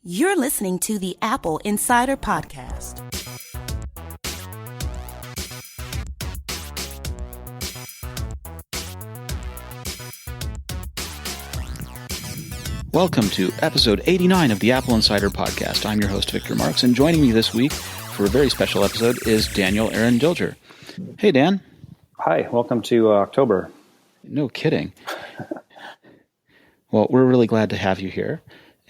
You're listening to the Apple Insider Podcast. Welcome to episode 89 of the Apple Insider Podcast. I'm your host, Victor Marks, and joining me this week for a very special episode is Eran Dilger. Hey, Dan. Hi, welcome to October. No kidding. Well, we're really glad to have you here.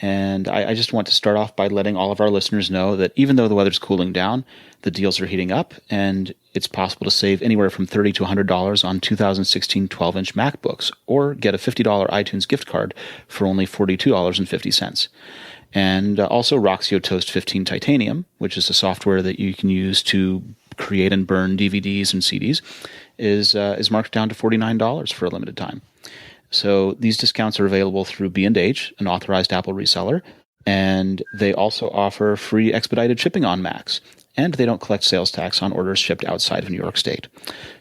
And I just want to start off by letting all of our listeners know that even though the weather's cooling down, the deals are heating up, and it's possible to save anywhere from $30 to $100 on 2016 12-inch MacBooks, or get a $50 iTunes gift card for only $42.50. And also Roxio Toast 15 Titanium, which is a software that you can use to create and burn DVDs and CDs, is marked down to $49 for a limited time. So these discounts are available through B&H, an authorized Apple reseller, and they also offer free expedited shipping on Macs, and they don't collect sales tax on orders shipped outside of New York State.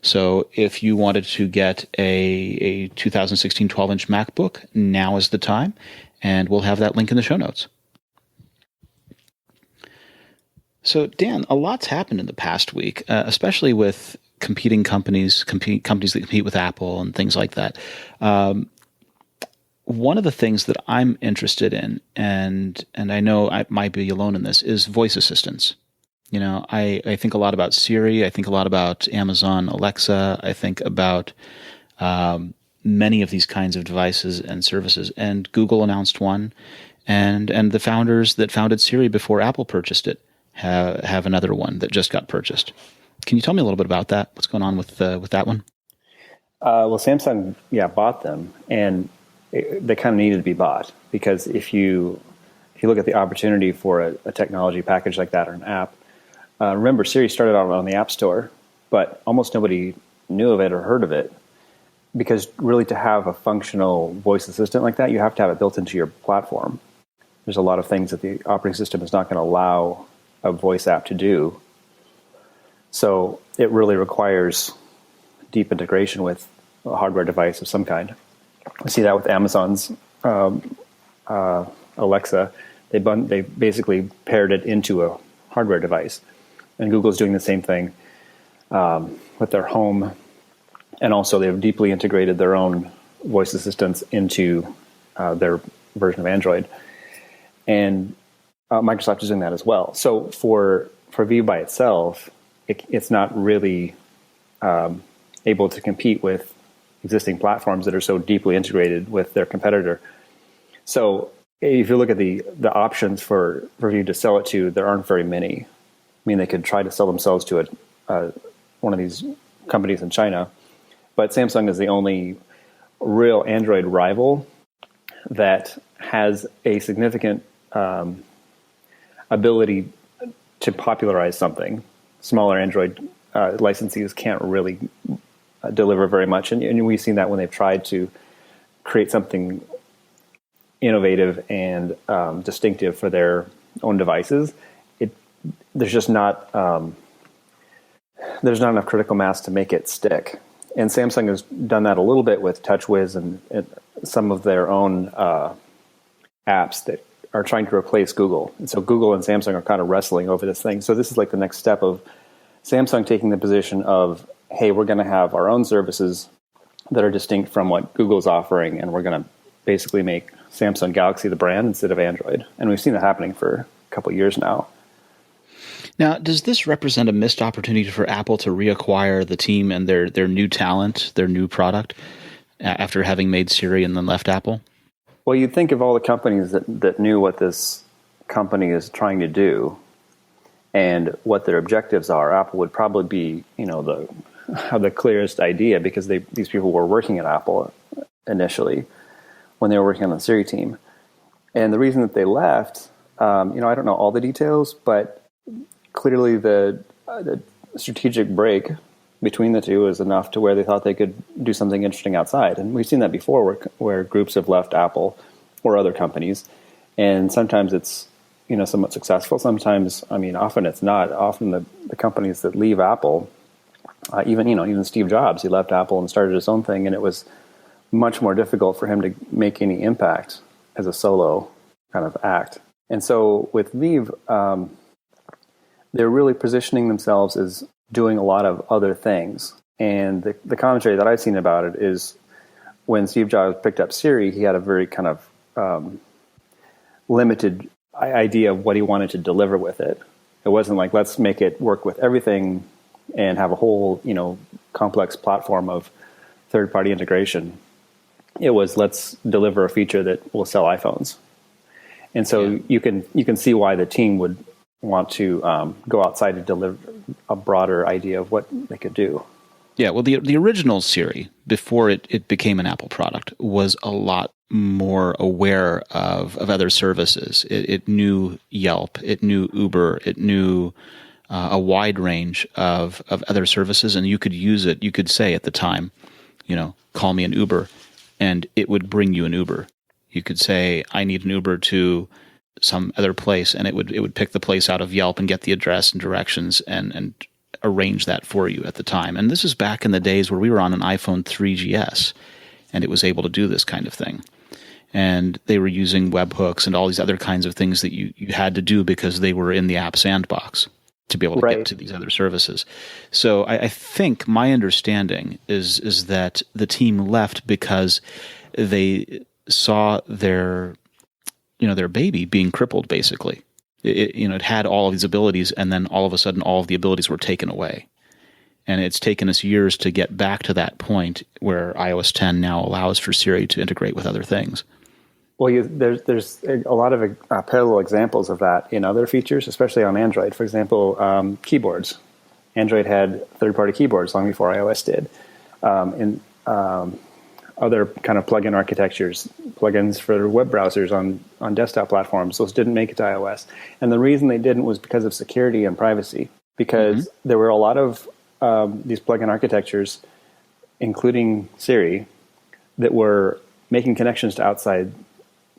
So if you wanted to get a 2016 12-inch MacBook, now is the time, and we'll have that link in the show notes. So Dan, a lot's happened in the past week, especially with competing companies that compete with Apple and things like that. One of the things that I'm interested in, and I know I might be alone in this, is voice assistants. You know, I think a lot about Siri. I think a lot about Amazon Alexa. I think about many of these kinds of devices and services. And Google announced one, and the founders that founded Siri before Apple purchased it have another one that just got purchased. Can you tell me a little bit about that? What's going on with that one? Well, Samsung, bought them, and they kind of needed to be bought, because if you look at the opportunity for a technology package like that or an app, remember Siri started out on the App Store, but almost nobody knew of it or heard of it, because really to have a functional voice assistant like that, you have to have it built into your platform. There's a lot of things that the operating system is not going to allow a voice app to do. So it really requires deep integration with a hardware device of some kind. I see that with Amazon's Alexa. They basically paired it into a hardware device. And Google's doing the same thing with their Home. And also they've deeply integrated their own voice assistants into their version of Android. And Microsoft is doing that as well. So for View by itself, it's not really able to compete with existing platforms that are so deeply integrated with their competitor. So if you look at the options for View to sell it to, there aren't very many. I mean, they could try to sell themselves to one of these companies in China, but Samsung is the only real Android rival that has a significant ability to popularize something. Smaller Android licensees can't really deliver very much. And we've seen that when they've tried to create something innovative and distinctive for their own devices. There's just not enough critical mass to make it stick. And Samsung has done that a little bit with TouchWiz and some of their own apps that are trying to replace Google. And so Google and Samsung are kind of wrestling over this thing. So this is like the next step of Samsung taking the position of, hey, we're going to have our own services that are distinct from what Google's offering, and we're going to basically make Samsung Galaxy the brand instead of Android. And we've seen that happening for a couple of years now. Now, does this represent a missed opportunity for Apple to reacquire the team and their new talent, their new product, after having made Siri and then left Apple? Well, you'd think of all the companies that knew what this company is trying to do and what their objectives are, Apple would probably be, the clearest idea, because these people were working at Apple initially when they were working on the Siri team. And the reason that they left, I don't know all the details, but clearly the strategic break between the two is enough to where they thought they could do something interesting outside. And we've seen that before where groups have left Apple or other companies. And sometimes it's, somewhat successful. Sometimes, often it's not. Often the companies that leave Apple, even Steve Jobs, he left Apple and started his own thing. And it was much more difficult for him to make any impact as a solo kind of act. And so with Vive, they're really positioning themselves as doing a lot of other things. And the commentary that I've seen about it is when Steve Jobs picked up Siri, he had a very kind of limited idea of what he wanted to deliver with it. It wasn't like, let's make it work with everything and have a whole, complex platform of third-party integration. It was, let's deliver a feature that will sell iPhones. And so you can see why the team would want to go outside to deliver a broader idea of what they could do. Yeah, well, the original Siri, before it became an Apple product, was a lot more aware of other services. It knew Yelp, it knew Uber, it knew a wide range of other services, and you could use it. You could say at the time, call me an Uber, and it would bring you an Uber. You could say, I need an Uber to some other place, and it would pick the place out of Yelp and get the address and directions and arrange that for you at the time. And this is back in the days where we were on an iPhone 3GS, and it was able to do this kind of thing. And they were using webhooks and all these other kinds of things that you had to do because they were in the app sandbox to be able to get to these other services. So I think my understanding is that the team left because they saw their baby being crippled, basically. It had all of these abilities, and then all of a sudden all of the abilities were taken away. And it's taken us years to get back to that point where iOS 10 now allows for Siri to integrate with other things. Well, there's a lot of parallel examples of that in other features, especially on Android. For example, keyboards. Android had third-party keyboards long before iOS did. In other kind of plugin architectures, plugins for web browsers on desktop platforms, those didn't make it to iOS. And the reason they didn't was because of security and privacy, because there were a lot of these plugin architectures, including Siri, that were making connections to outside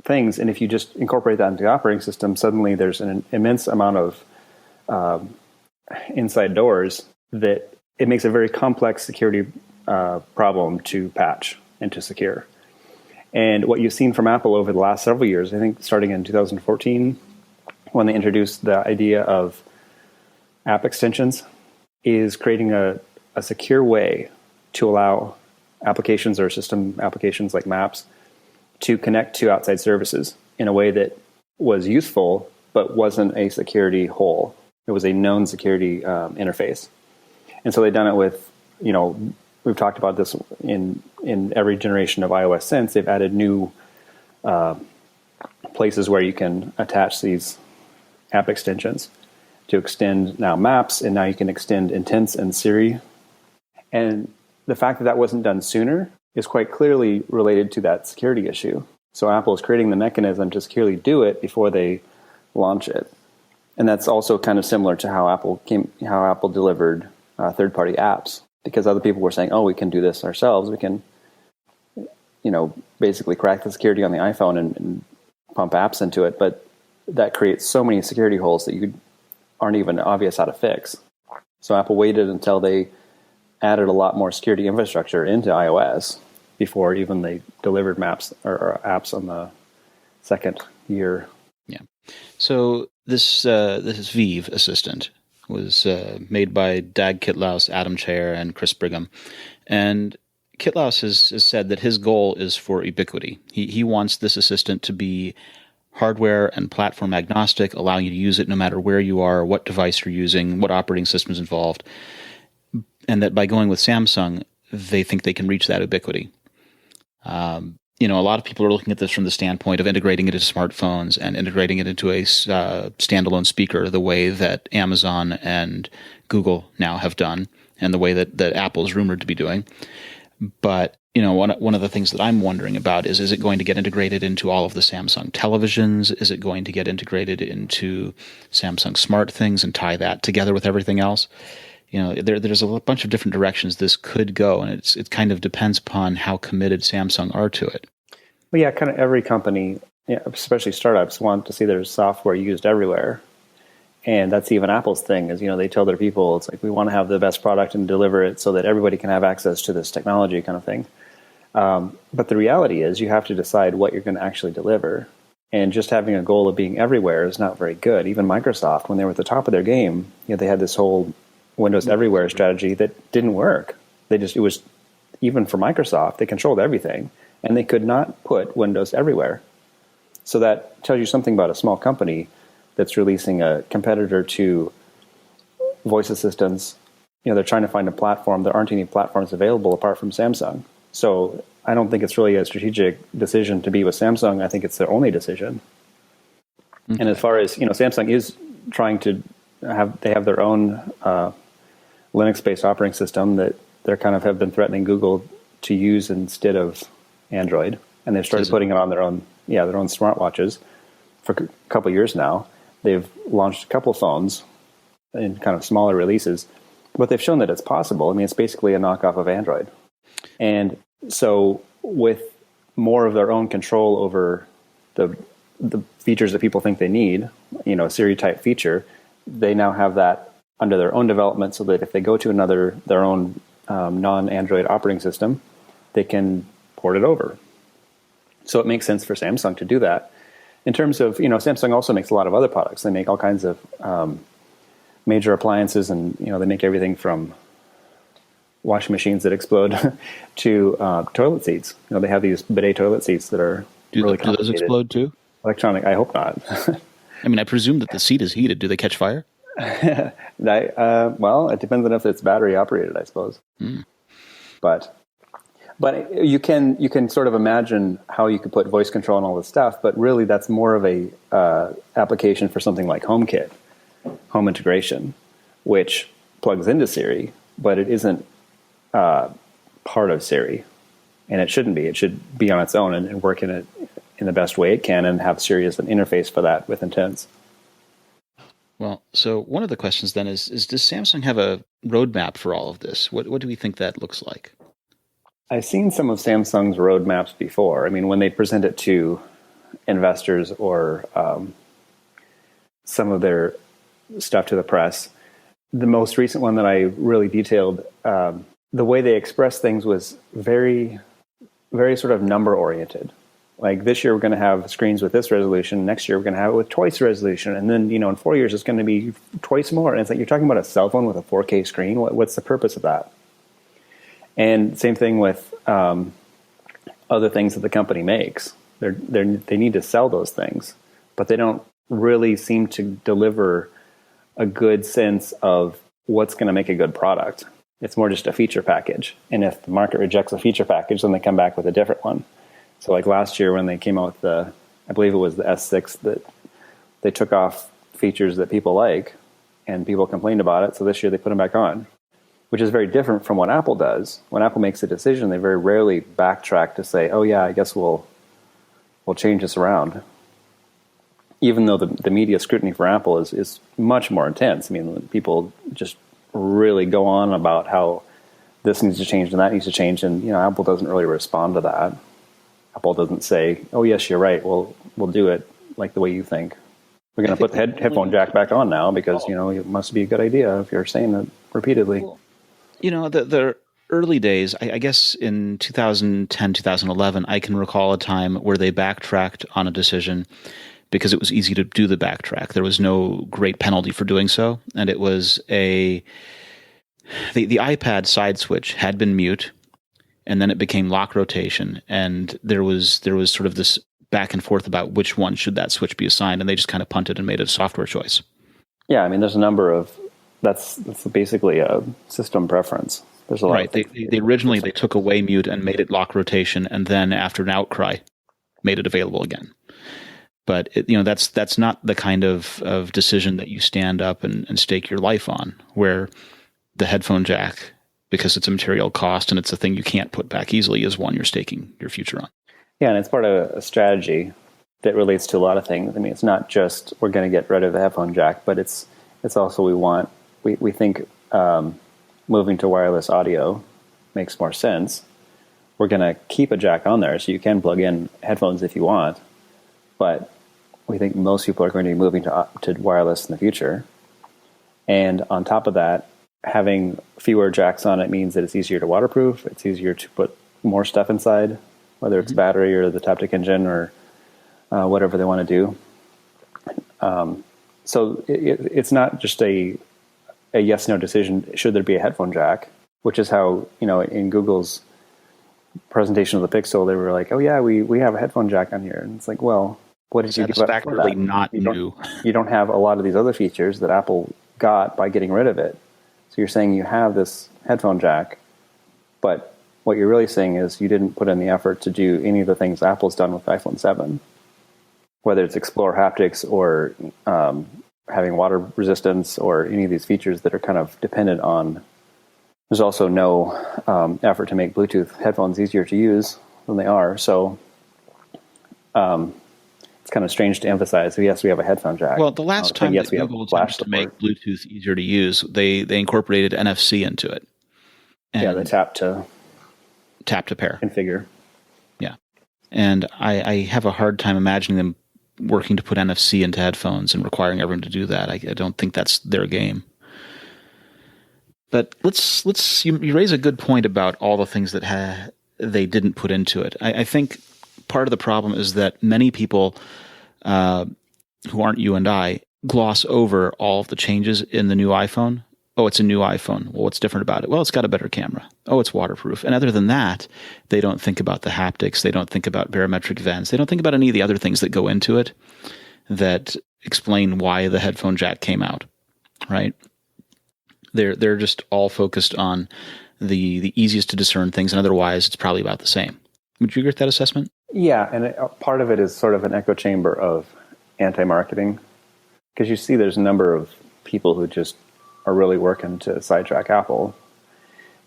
things. And if you just incorporate that into the operating system, suddenly there's an immense amount of inside doors that it makes a very complex security problem to patch and to secure. And what you've seen from Apple over the last several years, I think starting in 2014, when they introduced the idea of app extensions, is creating a secure way to allow applications or system applications like Maps to connect to outside services in a way that was useful, but wasn't a security hole. It was a known security interface. And so they've done it with, we've talked about this in every generation of iOS since. They've added new places where you can attach these app extensions to extend now Maps, and now you can extend Intents and Siri. And the fact that that wasn't done sooner is quite clearly related to that security issue. So Apple is creating the mechanism to securely do it before they launch it. And that's also kind of similar to how Apple delivered third-party apps, because other people were saying, "Oh, we can do this ourselves. We can, basically crack the security on the iPhone and pump apps into it." But that creates so many security holes that you aren't even obvious how to fix. So Apple waited until they added a lot more security infrastructure into iOS before even they delivered maps or apps on the second year. Yeah. So this Vive assistant was made by Dag Kitlaus, Adam Chair, and Chris Brigham. And Kitlaus has said that his goal is for ubiquity. He wants this assistant to be hardware and platform agnostic, allowing you to use it no matter where you are, what device you're using, what operating system is involved. And that by going with Samsung, they think they can reach that ubiquity. A lot of people are looking at this from the standpoint of integrating it into smartphones and integrating it into a standalone speaker, the way that Amazon and Google now have done, and the way that Apple is rumored to be doing. But one of the things that I'm wondering about is it going to get integrated into all of the Samsung televisions? Is it going to get integrated into Samsung Smart Things and tie that together with everything else? There's a bunch of different directions this could go, and it kind of depends upon how committed Samsung are to it. Well, yeah, kind of every company, especially startups, want to see their software used everywhere. And that's even Apple's thing is, they tell their people, it's like, we want to have the best product and deliver it so that everybody can have access to this technology kind of thing. But the reality is you have to decide what you're going to actually deliver. And just having a goal of being everywhere is not very good. Even Microsoft, when they were at the top of their game, they had this whole Windows everywhere strategy that didn't work. It was, even for Microsoft, they controlled everything, and they could not put Windows everywhere. So that tells you something about a small company that's releasing a competitor to voice assistants. They're trying to find a platform. There aren't any platforms available apart from Samsung. So I don't think it's really a strategic decision to be with Samsung. I think it's their only decision. Okay. And as far as, Samsung is trying to they have their own Linux-based operating system that they're kind of have been threatening Google to use instead of Android. And they've started putting it on their own smartwatches for a couple of years now. They've launched a couple of phones in kind of smaller releases, but they've shown that it's possible. I mean, it's basically a knockoff of Android. And so with more of their own control over the features that people think they need, a Siri type feature, they now have that under their own development, so that if they go to their own non-Android operating system, they can port it over. So it makes sense for Samsung to do that. In terms of, Samsung also makes a lot of other products. They make all kinds of major appliances, and they make everything from washing machines that explode to toilet seats. They have these bidet toilet seats that are really complicated. Do those explode too? Electronic? I hope not. I mean, I presume that the seat is heated. Do they catch fire? Well, it depends on if it's battery operated, I suppose. But you can sort of imagine how you could put voice control and all this stuff. But really, that's more of a application for something like HomeKit, home integration, which plugs into Siri, but it isn't part of Siri, and it shouldn't be. It should be on its own and work in the best way it can, and have Siri as an interface for that with intents. Well, so one of the questions then is does Samsung have a roadmap for all of this? What do we think that looks like? I've seen some of Samsung's roadmaps before. I mean, when they present it to investors or some of their stuff to the press. The most recent one that I really detailed, the way they expressed things was very, very sort of number oriented. Like this year we're going to have screens with this resolution. Next year we're going to have it with twice the resolution, and then in 4 years it's going to be twice more. And it's like you're talking about a cell phone with a 4K screen. What's the purpose of that? And same thing with other things that the company makes. They need to sell those things, but they don't really seem to deliver a good sense of what's going to make a good product. It's more just a feature package. And if the market rejects a feature package, then they come back with a different one. So like last year when they came out with I believe it was the S6, that they took off features that people like and people complained about it. So this year they put them back on, which is very different from what Apple does. When Apple makes a decision, they very rarely backtrack to say, oh yeah, I guess we'll change this around. Even though the media scrutiny for Apple is much more intense. I mean, people just really go on about how this needs to change and that needs to change. And, Apple doesn't really respond to that. Apple doesn't say, oh, yes, you're right. We'll do it like the way you think. We're going to put the headphone jack back on now because, it must be a good idea if you're saying it repeatedly. Well, the early days, I guess in 2010, 2011, I can recall a time where they backtracked on a decision because it was easy to do the backtrack. There was no great penalty for doing so. And it was the iPad side switch had been mute, and then it became lock rotation. And there was sort of this back and forth about which one should that switch be assigned. And they just kind of punted and made a software choice. Yeah, I mean, there's a number of, that's basically a system preference. There's a lot. Right. They originally took away mute and made it lock rotation, and then after an outcry, made it available again. But that's not the kind of decision that you stand up and stake your life on, where the headphone jack, because it's a material cost and it's a thing you can't put back easily, is one you're staking your future on. Yeah, and it's part of a strategy that relates to a lot of things. I mean, it's not just we're going to get rid of the headphone jack, but it's also we think moving to wireless audio makes more sense. We're going to keep a jack on there so you can plug in headphones if you want, but we think most people are going to be moving to wireless in the future. And on top of that, having fewer jacks on it means that it's easier to waterproof. It's easier to put more stuff inside, whether it's battery or the Taptic engine or whatever they want to do. So it's not just a yes/no decision. Should there be a headphone jack? Which is how, in Google's presentation of the Pixel, they were like, "Oh yeah, we have a headphone jack on here," and it's like, well, what did you give up for that? Not new. You don't have a lot of these other features that Apple got by getting rid of it. So you're saying you have this headphone jack, but what you're really saying is you didn't put in the effort to do any of the things Apple's done with iPhone 7, whether it's Explore haptics or having water resistance or any of these features that are kind of dependent on. There's also no effort to make Bluetooth headphones easier to use than they are. So it's kind of strange to emphasize, yes, we have a headphone jack. Well, the last time that Google attempted to make Bluetooth easier to use, they incorporated NFC into it. And the tap to pair. Configure. Yeah. And I have a hard time imagining them working to put NFC into headphones and requiring everyone to do that. I don't think that's their game. But you raise a good point about all the things that they didn't put into it. I think part of the problem is that many people who aren't you and I gloss over all of the changes in the new iPhone. Oh, it's a new iPhone. Well, what's different about it? Well, it's got a better camera. Oh, it's waterproof. And other than that, they don't think about the haptics. They don't think about barometric vents. They don't think about any of the other things that go into it that explain why the headphone jack came out, right? They're just all focused on the easiest to discern things, and otherwise it's probably about the same. Would you agree with that assessment? Yeah, and part of it is sort of an echo chamber of anti-marketing, because you see there's a number of people who just are really working to sidetrack Apple.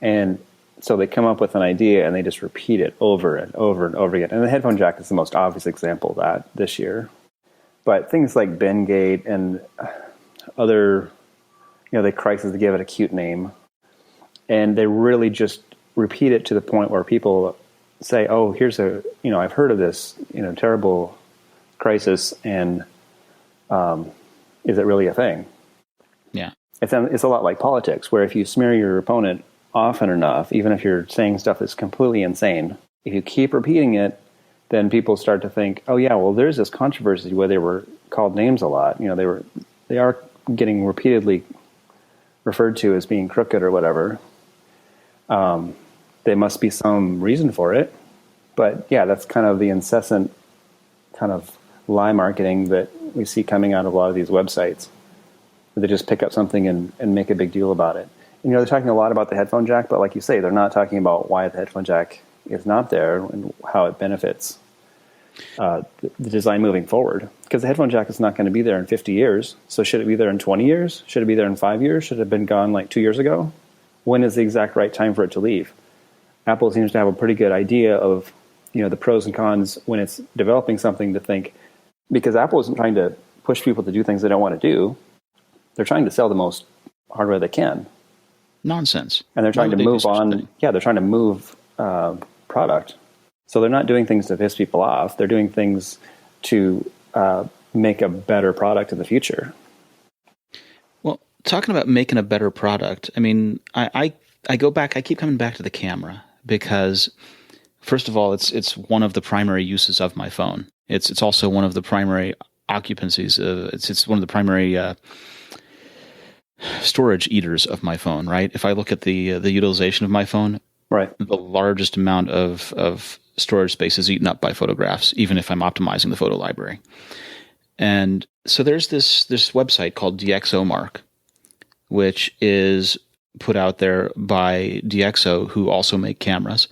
And so they come up with an idea and they just repeat it over and over and over again. And the headphone jack is the most obvious example of that this year. But things like Bengate and other, they crisis, they give it a cute name. And they really just repeat it to the point where people say, oh, here's I've heard of this, terrible crisis, and is it really a thing? Yeah. It's a lot like politics, where if you smear your opponent often enough, even if you're saying stuff that's completely insane, if you keep repeating it, then people start to think, oh yeah, well, there's this controversy where they were called names a lot. They are getting repeatedly referred to as being crooked or whatever. There must be some reason for it. But yeah, that's kind of the incessant kind of lie marketing that we see coming out of a lot of these websites. They just pick up something and make a big deal about it. And, they're talking a lot about the headphone jack, but like you say, they're not talking about why the headphone jack is not there and how it benefits the design moving forward. Because the headphone jack is not going to be there in 50 years. So should it be there in 20 years? Should it be there in 5 years? Should it have been gone like 2 years ago? When is the exact right time for it to leave? Apple seems to have a pretty good idea of, the pros and cons when it's developing something to think, because Apple isn't trying to push people to do things they don't want to do. They're trying to sell the most hardware they can. Nonsense. And they're trying to move on. Yeah, they're trying to move product. So they're not doing things to piss people off. They're doing things to make a better product in the future. Well, talking about making a better product, I mean, I go back, I keep coming back to the camera because, first of all, it's one of the primary uses of my phone. It's also one of the primary occupancies. It's one of the primary storage eaters of my phone, right? If I look at the utilization of my phone, right, the largest amount of storage space is eaten up by photographs, even if I'm optimizing the photo library. And so there's this website called DxOMark, which is put out there by DxO, who also make cameras,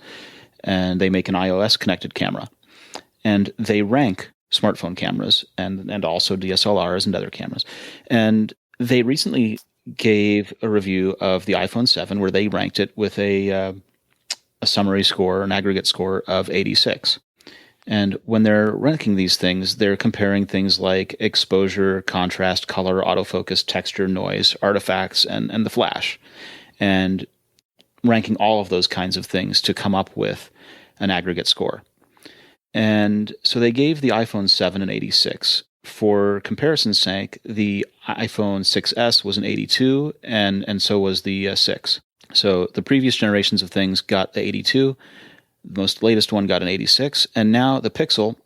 and they make an iOS connected camera. And they rank smartphone cameras and also DSLRs and other cameras. And they recently gave a review of the iPhone 7 where they ranked it with a summary score, an aggregate score of 86. And when they're ranking these things, they're comparing things like exposure, contrast, color, autofocus, texture, noise, artifacts, and the flash, and ranking all of those kinds of things to come up with an aggregate score. And so they gave the iPhone 7 an 86. For comparison's sake, the iPhone 6S was an 82, and so was the 6. So the previous generations of things got the 82, the most latest one got an 86, and now the Pixel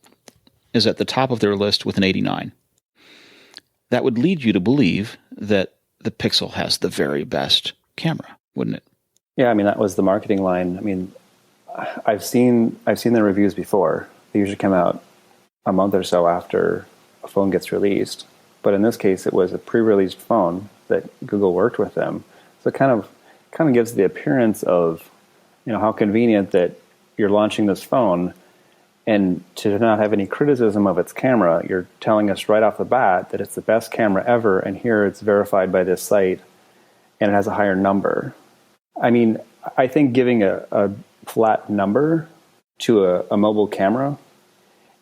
is at the top of their list with an 89. That would lead you to believe that the Pixel has the very best camera, wouldn't it? Yeah, I mean, that was the marketing line. I mean, I've seen the reviews before. They usually come out a month or so after a phone gets released. But in this case, it was a pre-released phone that Google worked with them. So it kind of gives the appearance of, how convenient that you're launching this phone, and to not have any criticism of its camera, you're telling us right off the bat that it's the best camera ever, and here it's verified by this site, and it has a higher number. I mean, I think giving a flat number to a mobile camera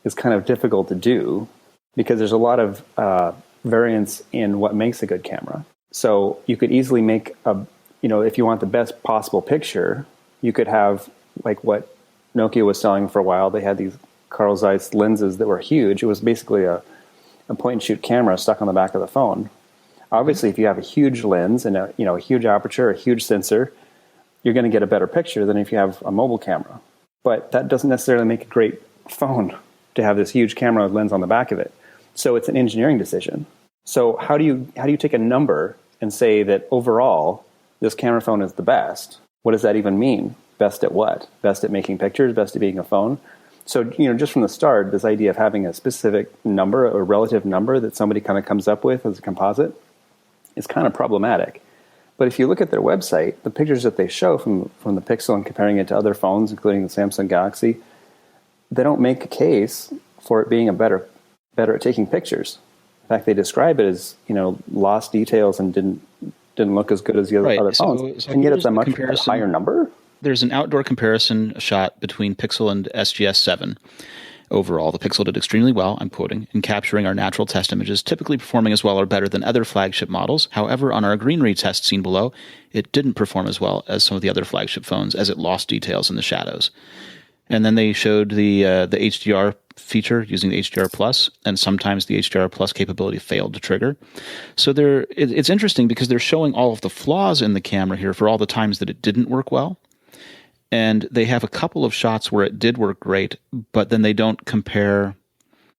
is kind of difficult to do because there's a lot of variance in what makes a good camera. So you could easily make if you want the best possible picture, you could have like what Nokia was selling for a while. They had these Carl Zeiss lenses that were huge. It was basically a point-and-shoot camera stuck on the back of the phone. Obviously, if you have a huge lens and a huge aperture, a huge sensor, you're going to get a better picture than if you have a mobile camera. But that doesn't necessarily make a great phone to have this huge camera lens on the back of it. So it's an engineering decision. So how do you take a number and say that overall this camera phone is the best? What does that even mean? Best at what? Best at making pictures? Best at being a phone? So, just from the start, this idea of having a specific number, a relative number that somebody kind of comes up with as a composite is kind of problematic. But if you look at their website, the pictures that they show from the Pixel and comparing it to other phones, including the Samsung Galaxy, they don't make a case for it being better at taking pictures. In fact, they describe it as, lost details and didn't look as good as the other phones. And yet it's a much higher number. There's an outdoor comparison shot between Pixel and SGS7. Overall, the Pixel did extremely well, I'm quoting, in capturing our natural test images, typically performing as well or better than other flagship models. However, on our greenery test seen below, it didn't perform as well as some of the other flagship phones, as it lost details in the shadows. And then they showed the HDR feature using the HDR Plus, and sometimes the HDR Plus capability failed to trigger. So it's interesting because they're showing all of the flaws in the camera here for all the times that it didn't work well. And they have a couple of shots where it did work great, but then they don't compare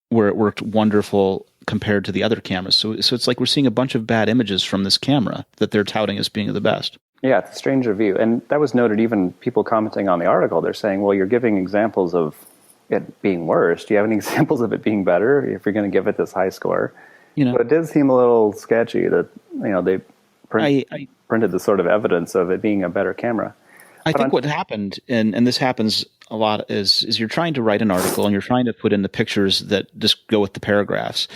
where it worked wonderful compared to the other cameras. So it's like we're seeing a bunch of bad images from this camera that they're touting as being the best. Yeah, it's a strange review. And that was noted even people commenting on the article. They're saying, well, you're giving examples of it being worse. Do you have any examples of it being better if you're going to give it this high score? But it did seem a little sketchy that they printed the sort of evidence of it being a better camera. I think what happened, and this happens a lot, is you're trying to write an article and you're trying to put in the pictures that just go with the paragraphs.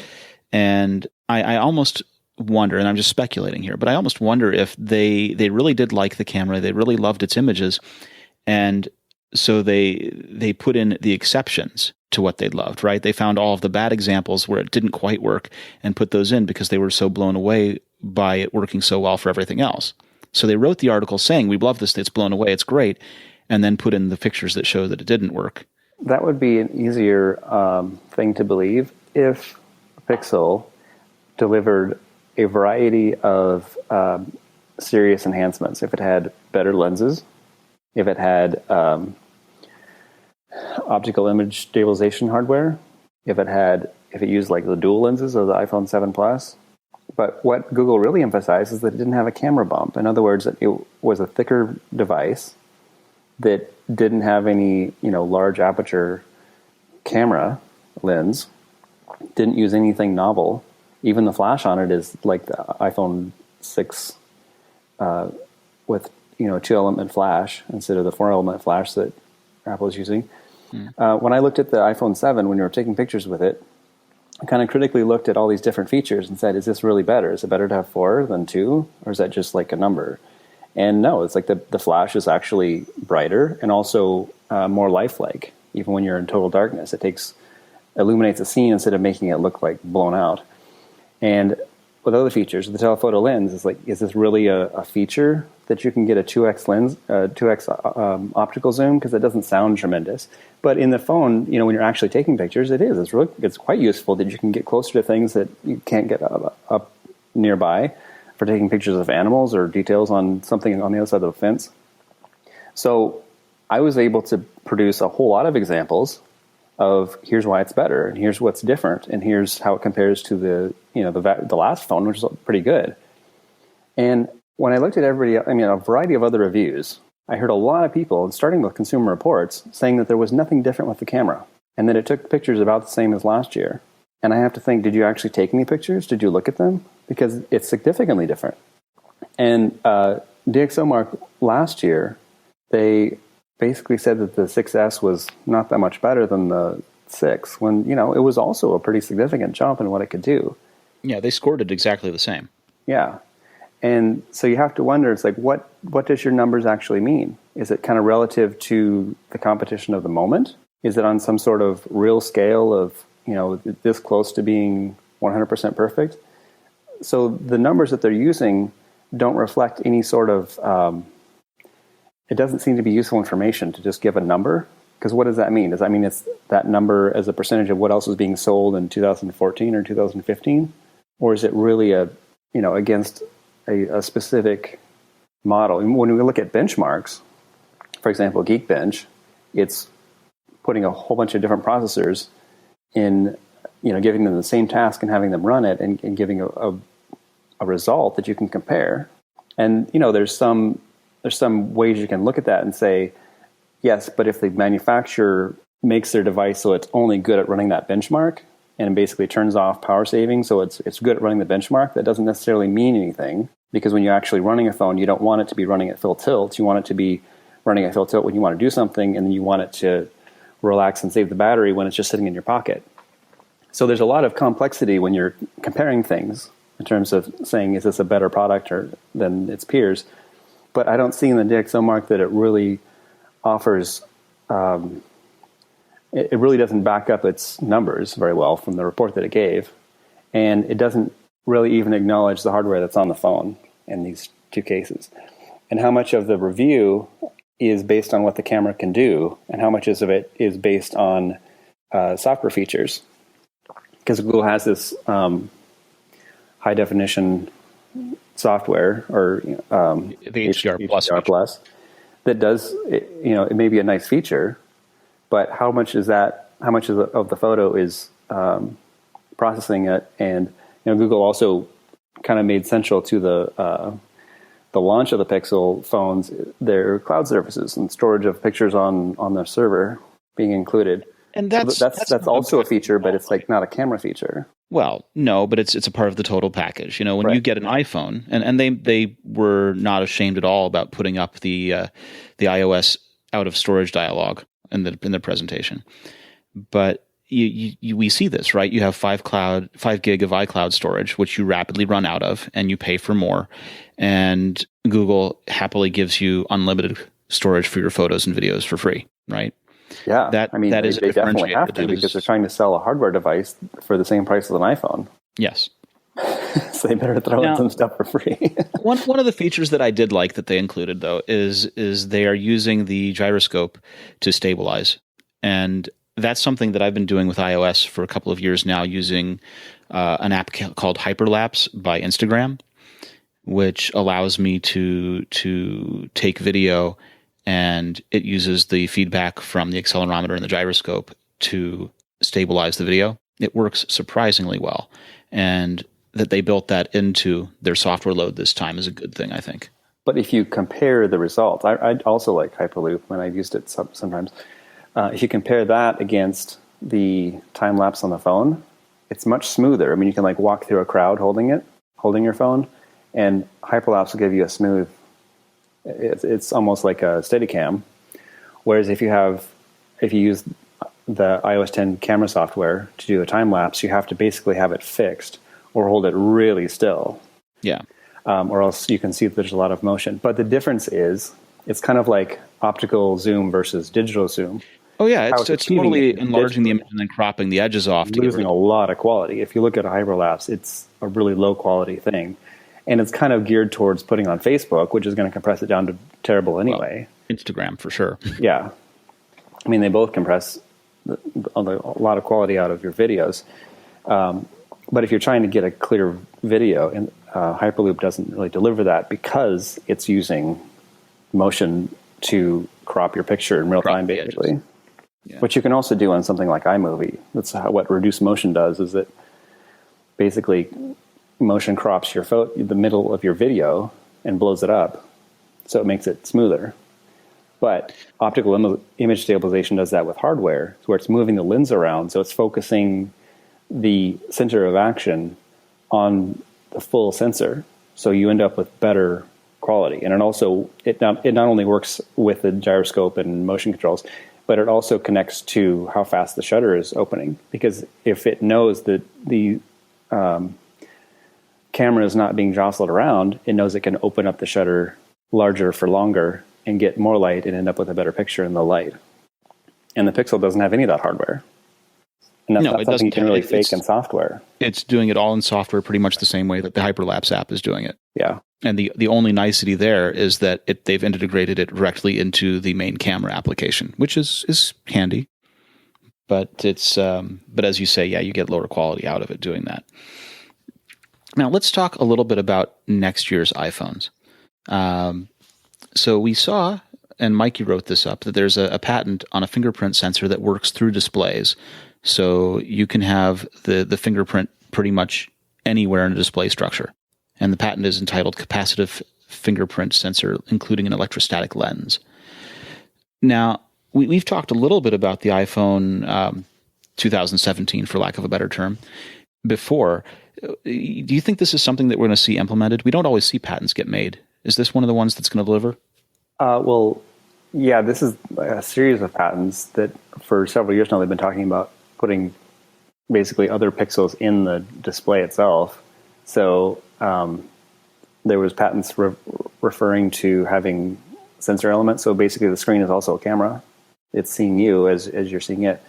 And I almost wonder, and I'm just speculating here, but I almost wonder if they really did like the camera, they really loved its images, and so they put in the exceptions to what they loved, right? They found all of the bad examples where it didn't quite work and put those in because they were so blown away by it working so well for everything else. So they wrote the article saying, we love this, it's blown away, it's great, and then put in the pictures that show that it didn't work. That would be an easier thing to believe if Pixel delivered a variety of serious enhancements. If it had better lenses, if it had optical image stabilization hardware, if it used like the dual lenses of the iPhone 7 Plus. But what Google really emphasized is that it didn't have a camera bump. In other words, it was a thicker device that didn't have any, large aperture camera lens, didn't use anything novel. Even the flash on it is like the iPhone 6 with, 2-element flash instead of the 4-element flash that Apple is using. When I looked at the iPhone 7, when you were taking pictures with it, I kind of critically looked at all these different features and said, is this really better? Is it better to have 4 than 2? Or is that just like a number? And no, it's like the flash is actually brighter and also more lifelike. Even when you're in total darkness, it illuminates a scene instead of making it look like blown out. And with other features, the telephoto lens is like, is this really a feature that you can get a 2x lens, 2x optical zoom? Because it doesn't sound tremendous. But in the phone, when you're actually taking pictures, it is. It's quite useful that you can get closer to things that you can't get up nearby for taking pictures of animals or details on something on the other side of the fence. So I was able to produce a whole lot of examples of here's why it's better, and here's what's different, and here's how it compares to the last phone, which is pretty good. And when I looked at a variety of other reviews, I heard a lot of people, starting with Consumer Reports, saying that there was nothing different with the camera and that it took pictures about the same as last year. And I have to think, did you actually take any pictures? Did you look at them? Because it's significantly different. And DxOMark last year, they basically said that the 6S was not that much better than the 6, when, it was also a pretty significant jump in what it could do. Yeah, they scored it exactly the same. Yeah. And so you have to wonder, it's like, what does your numbers actually mean? Is it kind of relative to the competition of the moment? Is it on some sort of real scale of, this close to being 100% perfect? So the numbers that they're using don't reflect any sort of, it doesn't seem to be useful information to just give a number. Because what does that mean? Does that mean it's that number as a percentage of what else was being sold in 2014 or 2015? Or is it really against a specific model? And when we look at benchmarks, for example, Geekbench, it's putting a whole bunch of different processors in, giving them the same task and having them run it and giving a result that you can compare. And, there's some ways you can look at that and say, yes, but if the manufacturer makes their device so it's only good at running that benchmark and basically turns off power saving, so it's good at running the benchmark, that doesn't necessarily mean anything, because when you're actually running a phone, you don't want it to be running at full tilt. You want it to be running at full tilt when you want to do something, and then you want it to relax and save the battery when it's just sitting in your pocket. So there's a lot of complexity when you're comparing things in terms of saying, is this a better product than its peers? But I don't see in the DxOMark that it really offers, it really doesn't back up its numbers very well from the report that it gave. And it doesn't really even acknowledge the hardware that's on the phone in these two cases. And how much of the review is based on what the camera can do, and how much of it is based on software features. Because Google has this high definition software, or the HDR Plus, that does, it may be a nice feature, but how much of the photo is processing it? And Google also kind of made central to the launch of the Pixel phones their cloud services and storage of pictures on their server being included. And that's also a feature, but it's like not a camera feature. Well, no, but it's a part of the total package. When you get an iPhone, and they were not ashamed at all about putting up the iOS out of storage dialog in the presentation. But we see this, right? You have 5 gig of iCloud storage, which you rapidly run out of, and you pay for more. And Google happily gives you unlimited storage for your photos and videos for free, right? Yeah, they definitely have to, because they're trying to sell a hardware device for the same price as an iPhone. Yes. So they better throw in some stuff for free. One of the features that I did like that they included, though, is they are using the gyroscope to stabilize. And that's something that I've been doing with iOS for a couple of years now, using an app called Hyperlapse by Instagram, which allows me to take video, and it uses the feedback from the accelerometer and the gyroscope to stabilize the video. It works surprisingly well. And that they built that into their software load this time is a good thing, I think. But if you compare the results, I also like Hyperloop, and I've used it sometimes. If you compare that against the time lapse on the phone, it's much smoother. I mean, you can walk through a crowd holding your phone, and Hyperlapse will give you a smooth. It's almost like a Steadicam. Whereas if you use the iOS 10 camera software to do a time lapse, you have to basically have it fixed or hold it really still. Yeah. Or else you can see that there's a lot of motion. But the difference is, it's kind of like optical zoom versus digital zoom. Oh yeah, it's totally enlarging the image and then cropping the edges off. Losing a lot of quality. If you look at a hyperlapse, it's a really low quality thing. And it's kind of geared towards putting on Facebook, which is going to compress it down to terrible anyway. Well, Instagram, for sure. Yeah. I mean, they both compress a lot of quality out of your videos. But if you're trying to get a clear video, and Hyperloop doesn't really deliver that, because it's using motion to crop your picture in real time, basically. Yeah. What you can also do on something like iMovie, what reduced motion does, is it basically motion crops the middle of your video and blows it up, so it makes it smoother. But optical image stabilization does that with hardware, where it's moving the lens around, so it's focusing the center of action on the full sensor, so you end up with better quality. And it not only works with the gyroscope and motion controls, but it also connects to how fast the shutter is opening. Because if it knows that the camera is not being jostled around, it knows it can open up the shutter larger for longer and get more light and end up with a better picture in the light. And the Pixel doesn't have any of that hardware. And that's not something you can really fake in software. It's doing it all in software pretty much the same way that the Hyperlapse app is doing it. Yeah. And the only nicety there is that they've integrated it directly into the main camera application, which is handy. But but as you say, yeah, you get lower quality out of it doing that. Now let's talk a little bit about next year's iPhones. So we saw, and Mikey wrote this up, that there's a patent on a fingerprint sensor that works through displays. So you can have the fingerprint pretty much anywhere in a display structure. And the patent is entitled Capacitive Fingerprint Sensor, including an electrostatic lens. Now, we've talked a little bit about the iPhone 2017, for lack of a better term, before. Do you think this is something that we're going to see implemented? We don't always see patents get made. Is this one of the ones that's going to deliver? Well, yeah, this is a series of patents that for several years now they've been talking about putting basically other pixels in the display itself. So there was patents referring to having sensor elements. So basically the screen is also a camera. It's seeing you as you're seeing it.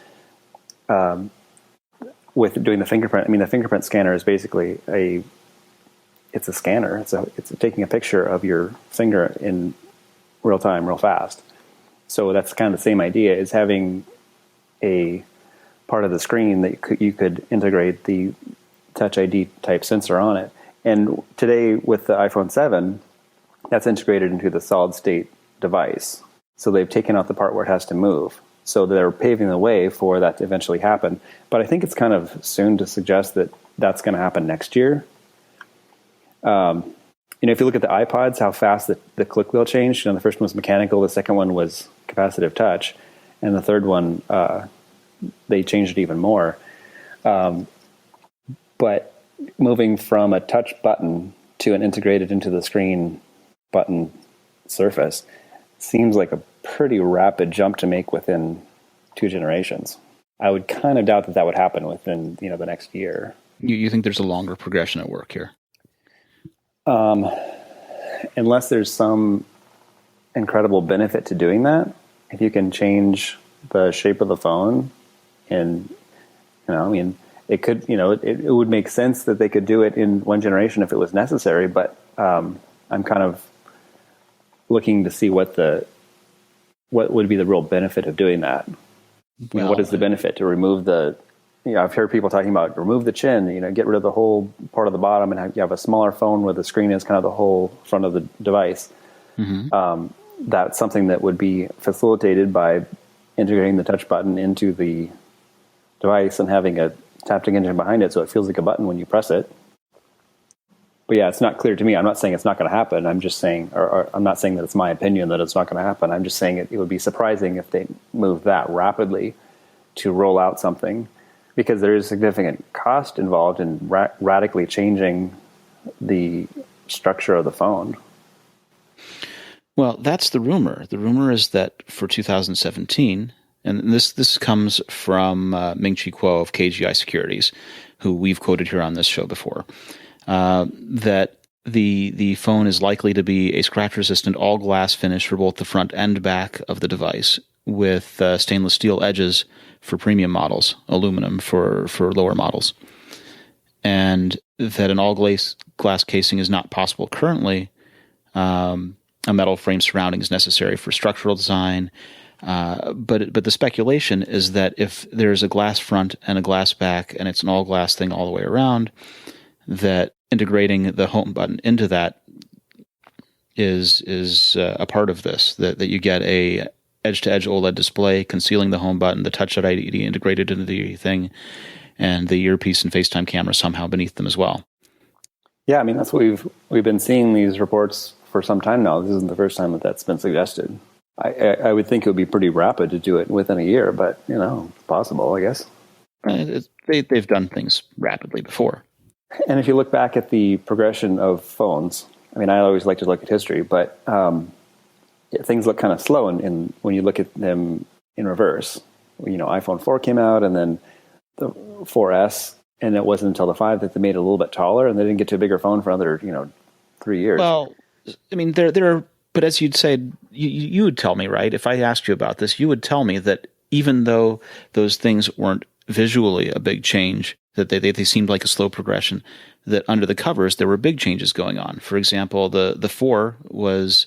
With doing the fingerprint, I mean, the fingerprint scanner is basically it's a scanner. It's taking a picture of your finger in real time, real fast. So that's kind of the same idea, is having a part of the screen that you could integrate the Touch ID type sensor on it. And today with the iPhone 7, that's integrated into the solid state device. So they've taken out the part where it has to move. So they're paving the way for that to eventually happen. But I think it's kind of soon to suggest that that's going to happen next year. If you look at the iPods, how fast the click wheel changed. The first one was mechanical, the second one was capacitive touch, and the third one, they changed it even more. But moving from a touch button to an integrated into the screen button surface seems like a pretty rapid jump to make within 2 generations. I would kind of doubt that would happen within the next year. You think there's a longer progression at work here? Unless there's some incredible benefit to doing that. If you can change the shape of the phone, and it could, it would make sense that they could do it in one generation if it was necessary. But I'm kind of looking to see what would be the real benefit of doing that. What is the benefit to remove the? I've heard people talking about remove the chin, get rid of the whole part of the bottom, and you have a smaller phone where the screen is kind of the whole front of the device. Mm-hmm. That's something that would be facilitated by integrating the touch button into the device and having a taptic engine behind it, so it feels like a button when you press it. But yeah, it's not clear to me. I'm not saying it's not going to happen. I'm just saying, or I'm not saying that it's my opinion that it's not going to happen. I'm just saying it would be surprising if they move that rapidly to roll out something, because there is significant cost involved in radically changing the structure of the phone. Well, that's the rumor. The rumor is that for 2017, and this comes from Ming-Chi Kuo of KGI Securities, who we've quoted here on this show before, that the phone is likely to be a scratch-resistant all-glass finish for both the front and back of the device, with stainless steel edges for premium models, aluminum for lower models, and that an all-glass casing is not possible currently. A metal frame surrounding is necessary for structural design, but the speculation is that if there's a glass front and a glass back and it's an all-glass thing all the way around, that integrating the home button into that is a part of this, that you get a edge-to-edge OLED display, concealing the home button, the Touch ID integrated into the thing, and the earpiece and FaceTime camera somehow beneath them as well. Yeah, I mean, that's what we've been seeing these reports for some time now. This isn't the first time that that's been suggested. I would think it would be pretty rapid to do it within a year, but, it's possible, I guess. They've done things rapidly before. And if you look back at the progression of phones, I mean, I always like to look at history, but things look kind of slow when you look at them in reverse. iPhone 4 came out, and then the 4S, and it wasn't until the 5 that they made it a little bit taller, and they didn't get to a bigger phone for another, 3 years. Well, I mean, there are, but as you'd say, you would tell me, right? If I asked you about this, you would tell me that even though those things weren't visually a big change, that they seemed like a slow progression, that under the covers there were big changes going on. For example, the 4 was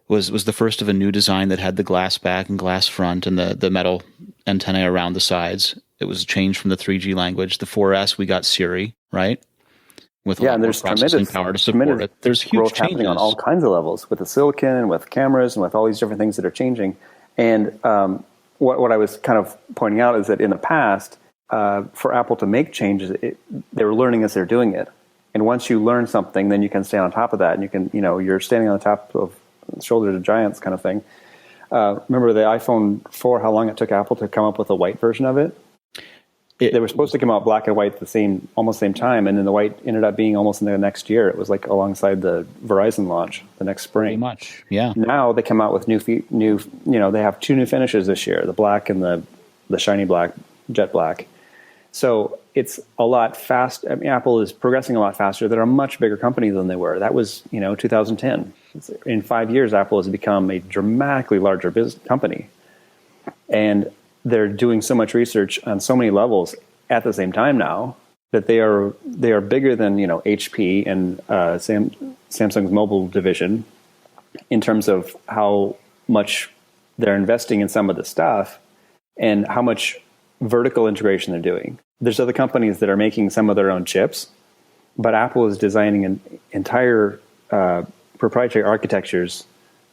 the first of a new design that had the glass back and glass front and the metal antennae around the sides. It was a change from the 3G language. The 4S, we got Siri, right? With and there's tremendous power to support it. There's huge growth changes happening on all kinds of levels with the silicon, with cameras, and with all these different things that are changing. And what I was kind of pointing out is that in the past, for Apple to make changes, they were learning as they're doing it. And once you learn something, then you can stay on top of that, and you can, you're standing on the top of shoulders of giants kind of thing. Remember the iPhone 4? How long it took Apple to come up with a white version of it? They were supposed to come out black and white at almost same time, and then the white ended up being almost in the next year. It was like alongside the Verizon launch the next spring. Pretty much, yeah. Now they come out with new. They have 2 new finishes this year: the black and the shiny black, jet black. So it's a lot fast. I mean, Apple is progressing a lot faster. They're a much bigger company than they were. That was 2010. In 5 years, Apple has become a dramatically larger business company, and they're doing so much research on so many levels at the same time now that they are bigger than HP and Samsung's mobile division in terms of how much they're investing in some of the stuff and how much vertical integration they're doing. There's other companies that are making some of their own chips, but Apple is designing an entire proprietary architectures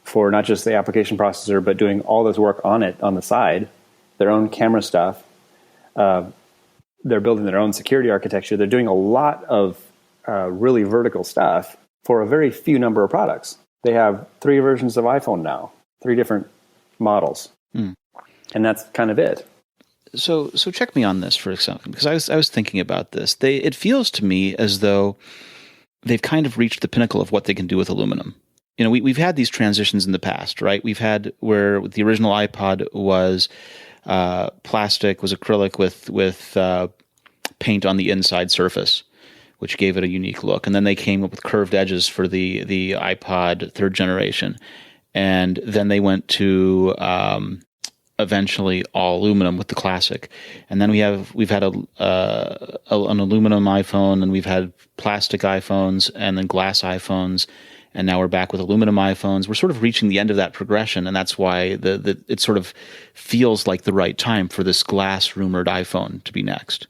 for not just the application processor, but doing all this work on it on the side. Their own camera stuff. They're building their own security architecture. They're doing a lot of really vertical stuff for a very few number of products. They have 3 versions of iPhone now, 3 different models, and that's kind of it. So check me on this for a second, because I was thinking about this. It feels to me as though they've kind of reached the pinnacle of what they can do with aluminum. We've had these transitions in the past, right? We've had where the original iPod was plastic, was acrylic with paint on the inside surface, which gave it a unique look. And then they came up with curved edges for the iPod 3rd generation. And then they went to eventually all aluminum with the Classic. And then we've had an aluminum iPhone, and we've had plastic iPhones, and then glass iPhones. And now we're back with aluminum iPhones. We're sort of reaching the end of that progression, and that's why it sort of feels like the right time for this glass rumored iPhone to be next.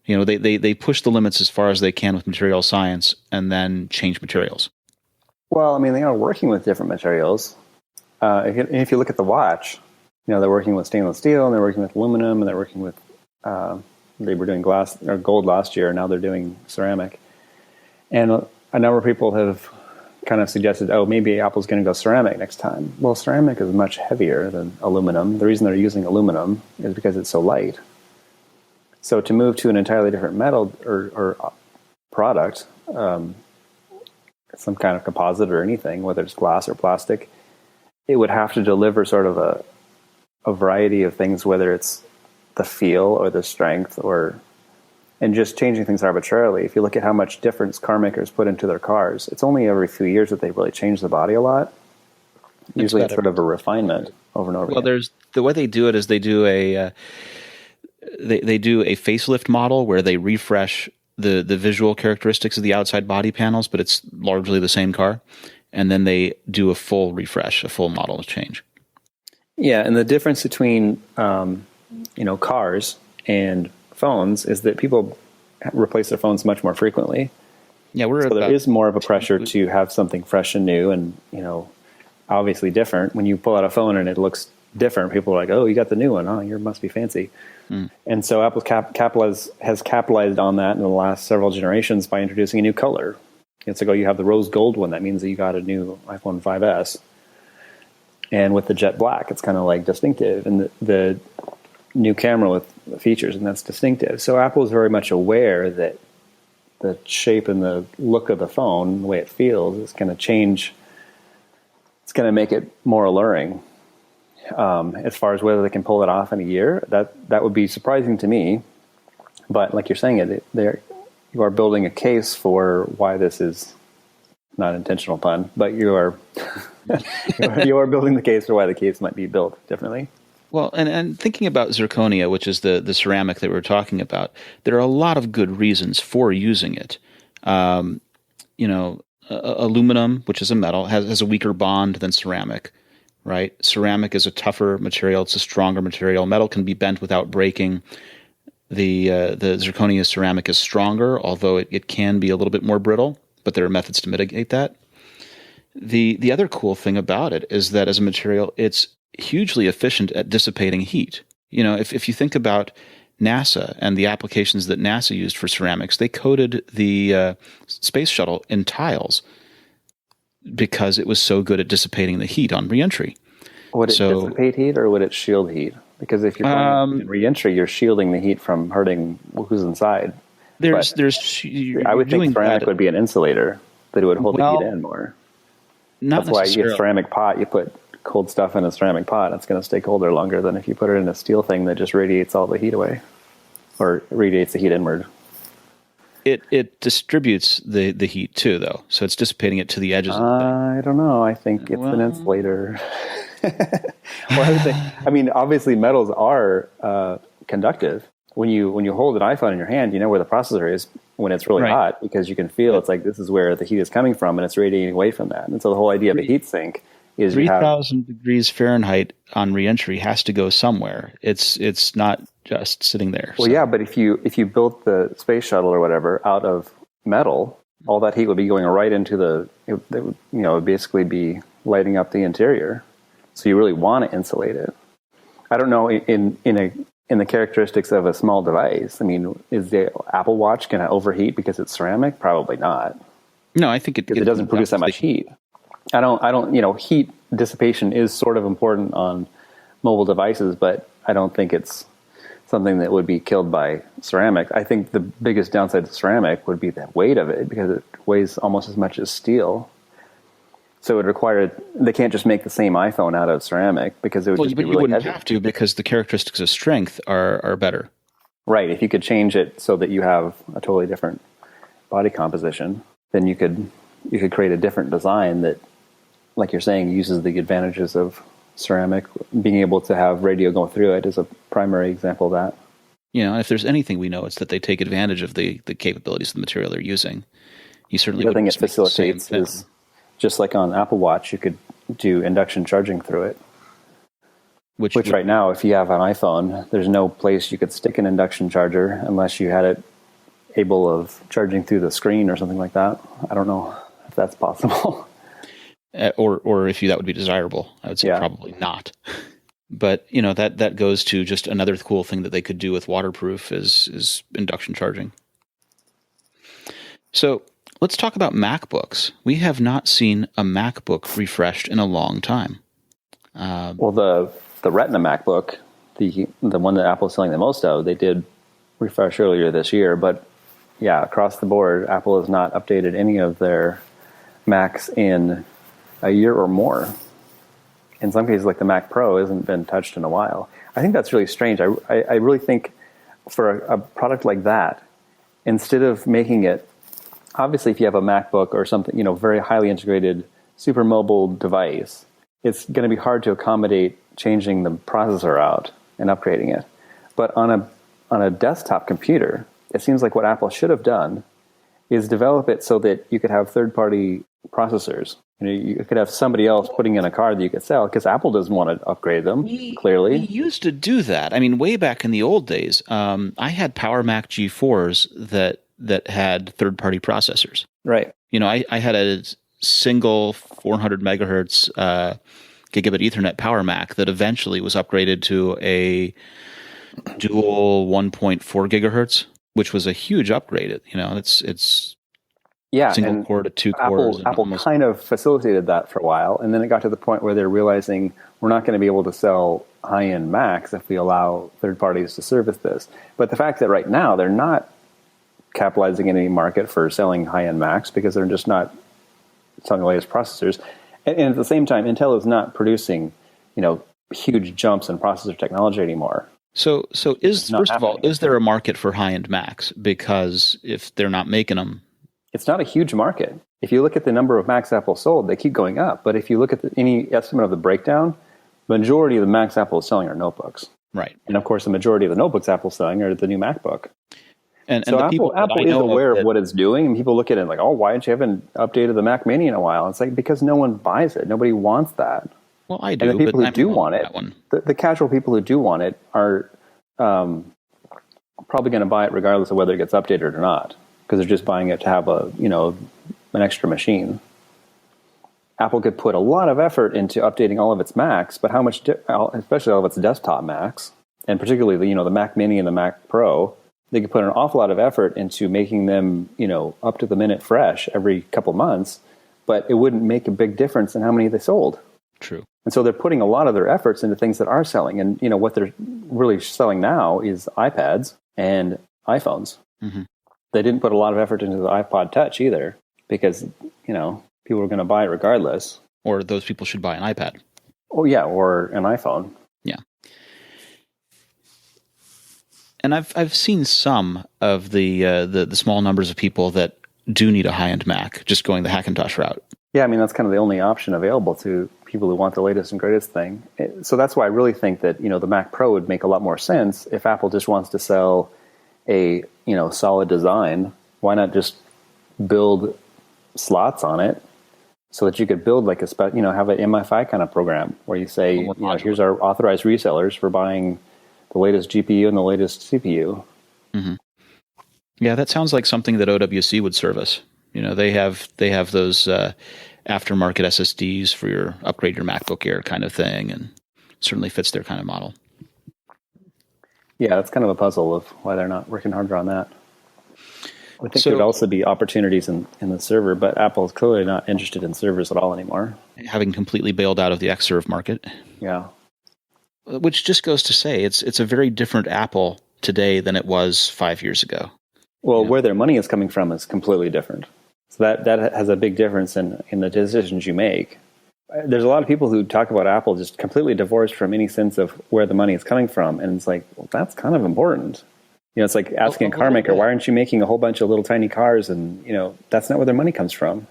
They push the limits as far as they can with material science, and then change materials. Well, I mean, they are working with different materials. If you look at the watch, they're working with stainless steel, and they're working with aluminum, and they're working with. They were doing glass or gold last year, and now they're doing ceramic. And a number of people have kind of suggested, maybe Apple's going to go ceramic next time. Well, ceramic is much heavier than aluminum. The reason they're using aluminum is because it's so light. So to move to an entirely different metal or product, some kind of composite or anything, whether it's glass or plastic, it would have to deliver sort of a variety of things, whether it's the feel or the strength and just changing things arbitrarily. If you look at how much difference car makers put into their cars, it's only every few years that they really change the body a lot. Usually it's sort of a refinement over and over again. Well, the way they do it is they do a facelift model where they refresh the visual characteristics of the outside body panels, but it's largely the same car. And then they do a full refresh, a full model change. Yeah, and the difference between cars and phones is that people replace their phones much more frequently. Yeah, there is more of a pressure to have something fresh and new, and obviously different. When you pull out a phone and it looks different, people are like, "Oh, you got the new one? Oh, you must be fancy." And so Apple has capitalized on that in the last several generations by introducing a new color. It's like, oh, you have the rose gold one. That means that you got a new iPhone 5S. And with the jet black, it's kind of like distinctive. And the new camera with features, and that's distinctive. So Apple is very much aware that the shape and the look of the phone, the way it feels, is going to change. It's going to make it more alluring. As far as whether they can pull it off in a year, that would be surprising to me. But like you're saying, you are building a case for why this is not an intentional pun, but you are you are building the case for why the case might be built differently. Well, and thinking about zirconia, which is the ceramic that we were talking about, there are a lot of good reasons for using it. Aluminum, which is a metal, has a weaker bond than ceramic. Right? Ceramic is a tougher material. It's a stronger material. Metal can be bent without breaking. The zirconia ceramic is stronger, although it can be a little bit more brittle, but there are methods to mitigate that. The other cool thing about it is that as a material, it's hugely efficient at dissipating heat. If you think about NASA and the applications that NASA used for ceramics, they coated the space shuttle in tiles because it was so good at dissipating the heat on reentry. Would it dissipate heat or would it shield heat? Because if you're in reentry, you're shielding the heat from hurting who's inside. I would think ceramic would be an insulator, that it would hold the heat in more. That's why you get a ceramic pot. You put cold stuff in a ceramic pot, it's going to stay colder longer than if you put it in a steel thing that just radiates all the heat away, or radiates the heat inward. It distributes the heat too, though. So it's dissipating it to the edges of the thing. I don't know. I think it's an insulator. Obviously metals are conductive. When you hold an iPhone in your hand, you know where the processor is when it's really hot, because you can feel it's like this is where the heat is coming from, and it's radiating away from that. And so the whole idea of a heat sink is 3,000 degrees Fahrenheit on reentry has to go somewhere. It's not just sitting there. Well, yeah, but if you built the space shuttle or whatever out of metal, all that heat would be going right into it would basically be lighting up the interior. So you really want to insulate it. I don't know in the characteristics of a small device. I mean, is the Apple Watch going to overheat because it's ceramic? Probably not. No, I think it doesn't produce that much heat. I don't. Heat dissipation is sort of important on mobile devices, but I don't think it's something that would be killed by ceramic. I think the biggest downside to ceramic would be the weight of it, because it weighs almost as much as steel. So it would require, they can't just make the same iPhone out of ceramic, because it would just be really heavy. You wouldn't have to, because the characteristics of strength are better. Right. If you could change it so that you have a totally different body composition, then you could create a different design that, like you're saying, uses the advantages of ceramic. Being able to have radio going through it is a primary example of that. If there's anything we know, it's that they take advantage of the capabilities of the material they're using. You certainly the other thing it facilitates is, just like on Apple Watch, you could do induction charging through it. Which right now, if you have an iPhone, there's no place you could stick an induction charger unless you had it able of charging through the screen or something like that. I don't know if that's possible. Or if that would be desirable. I would say probably not. But that goes to just another cool thing that they could do with waterproof is induction charging. So let's talk about MacBooks. We have not seen a MacBook refreshed in a long time. Well, the Retina MacBook, the one that Apple's selling the most of, they did refresh earlier this year. But yeah, across the board, Apple has not updated any of their Macs in a year or more. In some cases, like the Mac Pro, hasn't been touched in a while. I think that's really strange. I really think for a product like that, instead of making it, obviously if you have a MacBook or something, very highly integrated, super mobile device, it's going to be hard to accommodate changing the processor out and upgrading it. But on a desktop computer, it seems like what Apple should have done is develop it so that you could have third-party processors. You could have somebody else putting in a card that you could sell, because Apple doesn't want to upgrade them, clearly. We used to do that. I mean, way back in the old days, I had Power Mac G4s that had third-party processors. Right. I had single 400 megahertz gigabit Ethernet Power Mac that eventually was upgraded to a dual 1.4 gigahertz, which was a huge upgrade. It's single and core to two cores. Apple kind of facilitated that for a while, and then it got to the point where they're realizing we're not going to be able to sell high-end Macs if we allow third parties to service this. But the fact that right now they're not capitalizing any market for selling high-end Macs because they're just not selling the latest processors, and at the same time, Intel is not producing, huge jumps in processor technology anymore. So is first of all, is there a market for high-end Macs? Because if they're not making them, it's not a huge market. If you look at the number of Macs Apple sold, they keep going up. But if you look at any estimate of the breakdown, the majority of the Macs Apple is selling are notebooks. Right. And of course, the majority of the notebooks Apple's selling are the new MacBook. And so Apple is aware of what it's doing, and people look at it like, oh, why haven't updated the Mac Mini in a while? It's like, because no one buys it. Nobody wants that. Well, I do. And the people who do want it, the casual people who do want it are probably going to buy it regardless of whether it gets updated or not, because they're just buying it to have an extra machine. Apple could put a lot of effort into updating all of its Macs, but how much, especially all of its desktop Macs, and particularly the Mac Mini and the Mac Pro, they could put an awful lot of effort into making them, up to the minute fresh every couple months, but it wouldn't make a big difference in how many they sold. True. And so they're putting a lot of their efforts into things that are selling. And, what they're really selling now is iPads and iPhones. Mm-hmm. They didn't put a lot of effort into the iPod Touch either, because, people were going to buy it regardless. Or those people should buy an iPad. Oh, yeah, or an iPhone. Yeah. And I've seen some of the small numbers of people that do need a high-end Mac, just going the Hackintosh route. Yeah, I mean, that's kind of the only option available to people who want the latest and greatest thing. So that's why I really think that, the Mac Pro would make a lot more sense if Apple just wants to sell a, solid design. Why not just build slots on it so that you could build like have an MFI kind of program where you say, here's our authorized resellers for buying the latest GPU and the latest CPU. Mm-hmm. Yeah, that sounds like something that OWC would service. They have those aftermarket SSDs for your upgrade your MacBook Air kind of thing, and certainly fits their kind of model. Yeah, that's kind of a puzzle of why they're not working harder on that. I think there would also be opportunities in the server, but Apple is clearly not interested in servers at all anymore. Having completely bailed out of the Xserve market. Yeah. Which just goes to say it's a very different Apple today than it was 5 years ago. Well, where their money is coming from is completely different. So that has a big difference in the decisions you make. There's a lot of people who talk about Apple just completely divorced from any sense of where the money is coming from. And it's like, well, that's kind of important. It's like asking a car maker, why aren't you making a whole bunch of little tiny cars? And, that's not where their money comes from.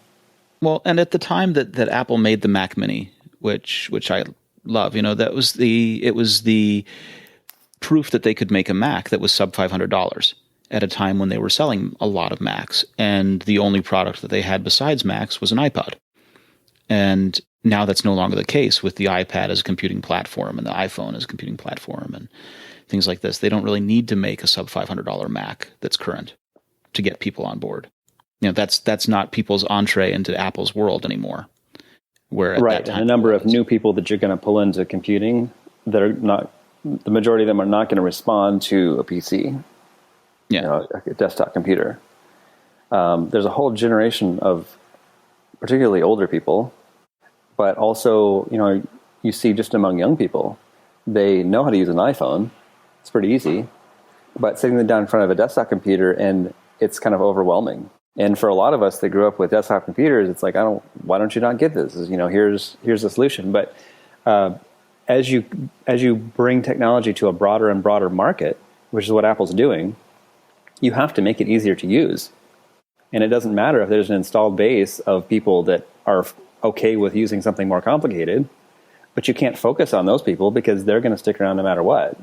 Well, and at the time that Apple made the Mac Mini, which I love, it was the proof that they could make a Mac that was sub $500 at a time when they were selling a lot of Macs. And the only product that they had besides Macs was an iPod. And now that's no longer the case with the iPad as a computing platform and the iPhone as a computing platform and things like this. They don't really need to make a sub $500 Mac that's current to get people on board. That's not people's entree into Apple's world anymore. Where at that time, and the number of new people that you're going to pull into computing that are not, the majority of them are not going to respond to a PC, a desktop computer. There's a whole generation of particularly older people, but also, you see just among young people, they know how to use an iPhone. It's pretty easy, but sitting them down in front of a desktop computer and it's kind of overwhelming. And for a lot of us that grew up with desktop computers, it's like, why don't you not get this? Here's the solution. But as you bring technology to a broader and broader market, which is what Apple's doing, you have to make it easier to use. And it doesn't matter if there's an installed base of people that are okay with using something more complicated, but you can't focus on those people because they're going to stick around no matter what.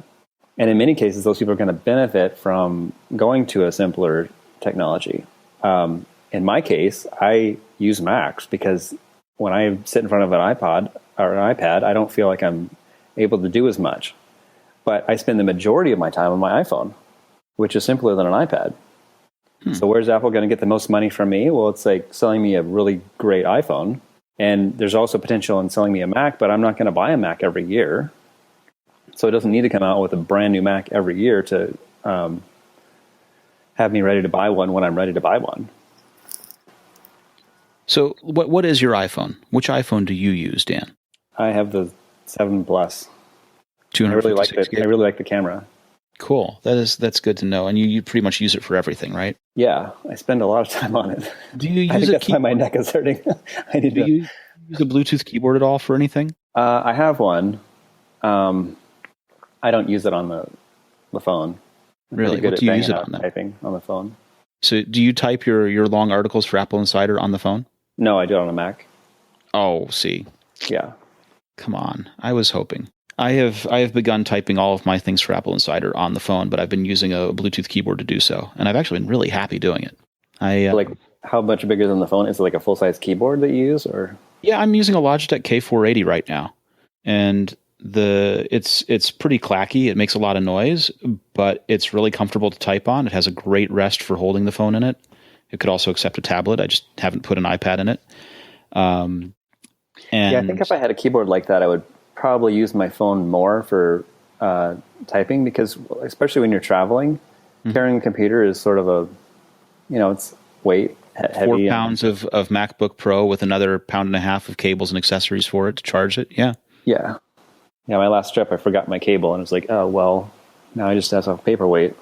And in many cases, those people are going to benefit from going to a simpler technology. In my case, I use Macs because when I sit in front of an iPod or an iPad, I don't feel like I'm able to do as much. But I spend the majority of my time on my iPhone, which is simpler than an iPad. So where's Apple going to get the most money from me? Well, it's like selling me a really great iPhone. And there's also potential in selling me a Mac, but I'm not going to buy a Mac every year. So it doesn't need to come out with a brand new Mac every year to have me ready to buy one when I'm ready to buy one. So what is your iPhone? Which iPhone do you use, Dan? I have the 7 Plus. I 256 I really like the camera. Cool. That's good to know. And you pretty much use it for everything, right? Yeah, I spend a lot of time on it. Do you I use think a that's why keyboard? my neck is hurting. Do you use a Bluetooth keyboard at all for anything? I have one. I don't use it on the phone. I'm Really? pretty good What at do you banging use it out on then? typing on the phone. So do you type your long articles for AppleInsider on the phone? No, I do it on a Mac. Oh, see. Yeah. Come on. I was hoping. I have begun typing all of my things for AppleInsider on the phone, but I've been using a Bluetooth keyboard to do so, and I've actually been really happy doing it. Like, how much bigger than the phone? Is it like a full-size keyboard that you use, or? Yeah, I'm using a Logitech K480 right now, and it's pretty clacky. It makes a lot of noise, but it's really comfortable to type on. It has a great rest for holding the phone in it. It could also accept a tablet. I just haven't put an iPad in it. And Yeah, I think if I had a keyboard like that, I would probably use my phone more for typing, because especially when you're traveling, carrying a computer is sort of it's weight heavy. 4 pounds of MacBook Pro with another 1.5 pounds of cables and accessories for it to charge it. Yeah. Yeah. Yeah, my last trip, I forgot my cable, and it was like, oh, well, now I just have a paperweight.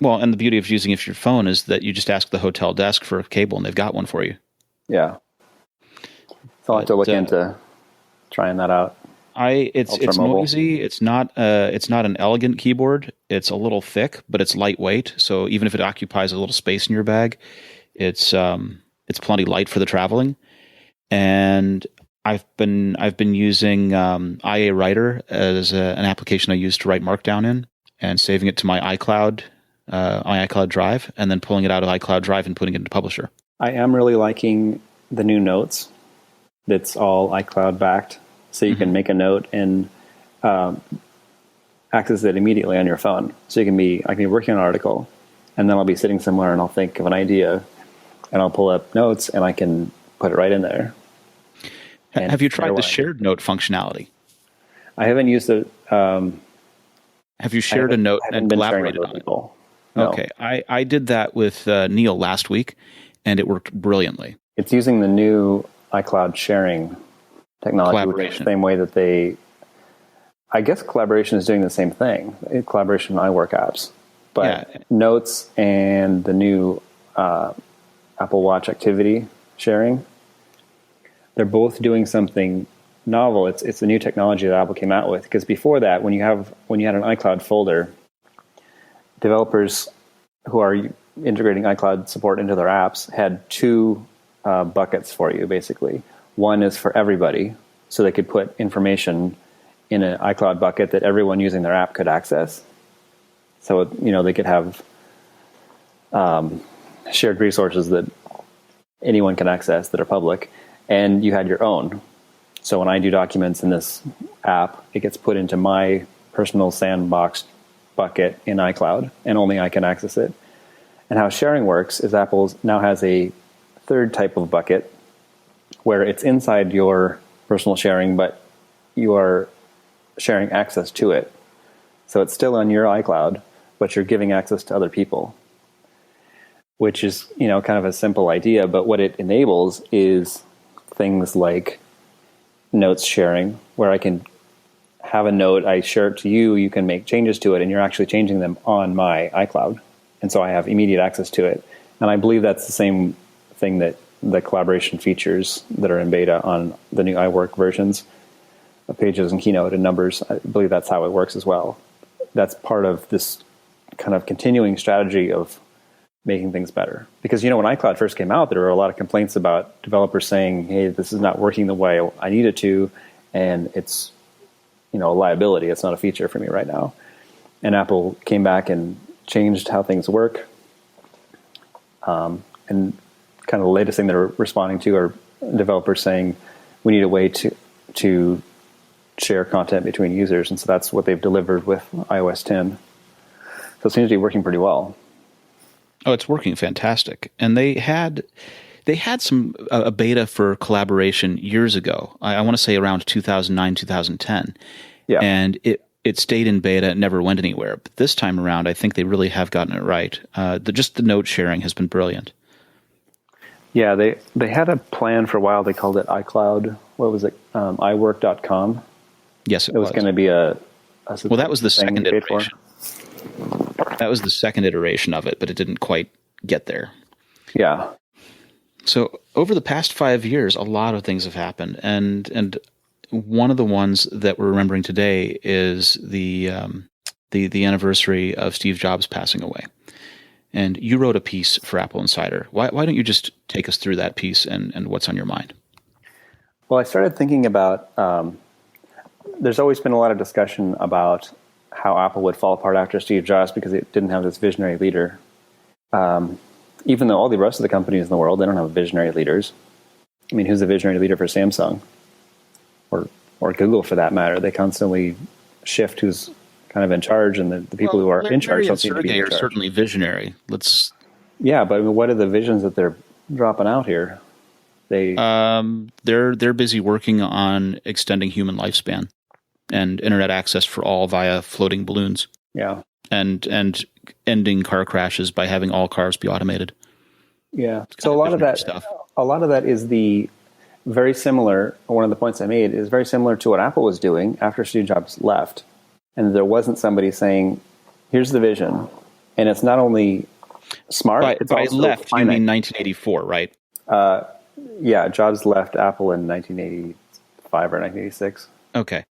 Well, and the beauty of using it for your phone is that you just ask the hotel desk for a cable, and they've got one for you. Yeah. So I'll have to look into trying that out. It's noisy. It's not an elegant keyboard. It's a little thick, but it's lightweight. So even if it occupies a little space in your bag, it's plenty light for the traveling. And I've been using IA Writer as an application I use to write Markdown in, and saving it to my iCloud Drive, and then pulling it out of iCloud Drive and putting it into Publisher. I am really liking the new Notes. That's all iCloud backed, so you can make a note and access it immediately on your phone. So I can be working on an article, and then I'll be sitting somewhere and I'll think of an idea, and I'll pull up Notes and I can put it right in there. And have you tried the shared note functionality? I haven't used it. Have you shared a note and collaborated on it? No. Okay, I did that with Neil last week, and it worked brilliantly. It's using the new iCloud sharing technology, which is the same way that I guess collaboration is doing the same thing. Collaboration in iWork apps, but Notes and the new Apple Watch activity sharing, they're both doing something novel. It's a new technology that Apple came out with, because before that, when you had an iCloud folder, developers who are integrating iCloud support into their apps had 2 buckets for you, basically. One is for everybody, so they could put information in an iCloud bucket that everyone using their app could access. So, they could have shared resources that anyone can access that are public. And you had your own. So when I do documents in this app, it gets put into my personal sandbox bucket in iCloud, and only I can access it. And how sharing works is Apple now has a third type of bucket where it's inside your personal sharing, but you are sharing access to it. So it's still on your iCloud, but you're giving access to other people, which is, kind of a simple idea. But what it enables is things like notes sharing, where I can have a note, I share it to you, you can make changes to it, and you're actually changing them on my iCloud. And so I have immediate access to it. And I believe that's the same thing that the collaboration features that are in beta on the new iWork versions of Pages and Keynote and Numbers. I believe that's how it works as well. That's part of this kind of continuing strategy of making things better. Because, when iCloud first came out, there were a lot of complaints about developers saying, hey, this is not working the way I need it to, and it's, a liability. It's not a feature for me right now. And Apple came back and changed how things work. And kind of the latest thing they're responding to are developers saying, we need a way to share content between users. And so that's what they've delivered with iOS 10. So it seems to be working pretty well. Oh, it's working fantastic. And they had some a beta for collaboration years ago. I want to say around 2009, 2010. Yeah. And it stayed in beta, it never went anywhere. But this time around, I think they really have gotten it right. Just the note sharing has been brilliant. Yeah, they had a plan for a while. They called it iCloud. What was it? iWork.com. Yes, it was going to be a well, that was the thing second you paid for. iteration. That was the second iteration of it, but it didn't quite get there. Yeah. So over the past 5 years, a lot of things have happened, and one of the ones that we're remembering today is the anniversary of Steve Jobs passing away. And you wrote a piece for AppleInsider. Why don't you just take us through that piece and what's on your mind? Well, I started thinking about. There's always been a lot of discussion about how Apple would fall apart after Steve Jobs because it didn't have this visionary leader. Even though all the rest of the companies in the world, they don't have visionary leaders. I mean, who's the visionary leader for Samsung? Or Google, for that matter? They constantly shift who's kind of in charge, and the people who are in charge don't seem to be in Sergey are charge. certainly visionary. Yeah, but I mean, what are the visions that they're dropping out here? They're busy working on extending human lifespan and internet access for all via floating balloons. Yeah. And ending car crashes by having all cars be automated. Yeah. So a lot of that is the very similar. One of the points I made is very similar to what Apple was doing after Steve Jobs left, and there wasn't somebody saying, "Here's the vision," and it's not only smart. It's by also left, finite. you mean 1984, right? Yeah, Jobs left Apple in 1985 or 1986. Okay.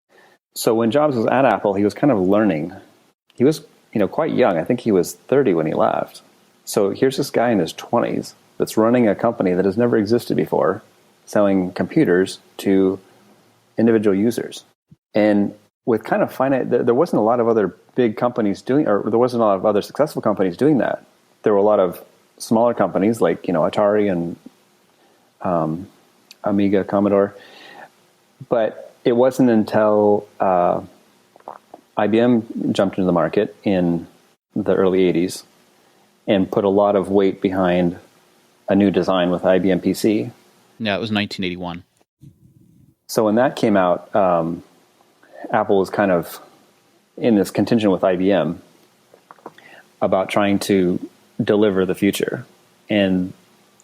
So when Jobs was at Apple, he was kind of learning. He was, quite young. I think he was 30 when he left. So here's this guy in his 20s that's running a company that has never existed before, selling computers to individual users. And with kind of finite, there wasn't a lot of other big companies doing, or there wasn't a lot of other successful companies doing that. There were a lot of smaller companies like, Atari and Amiga, Commodore. But it wasn't until IBM jumped into the market in the early 80s and put a lot of weight behind a new design with IBM PC. Yeah, it was 1981. So when that came out, Apple was kind of in this contention with IBM about trying to deliver the future. And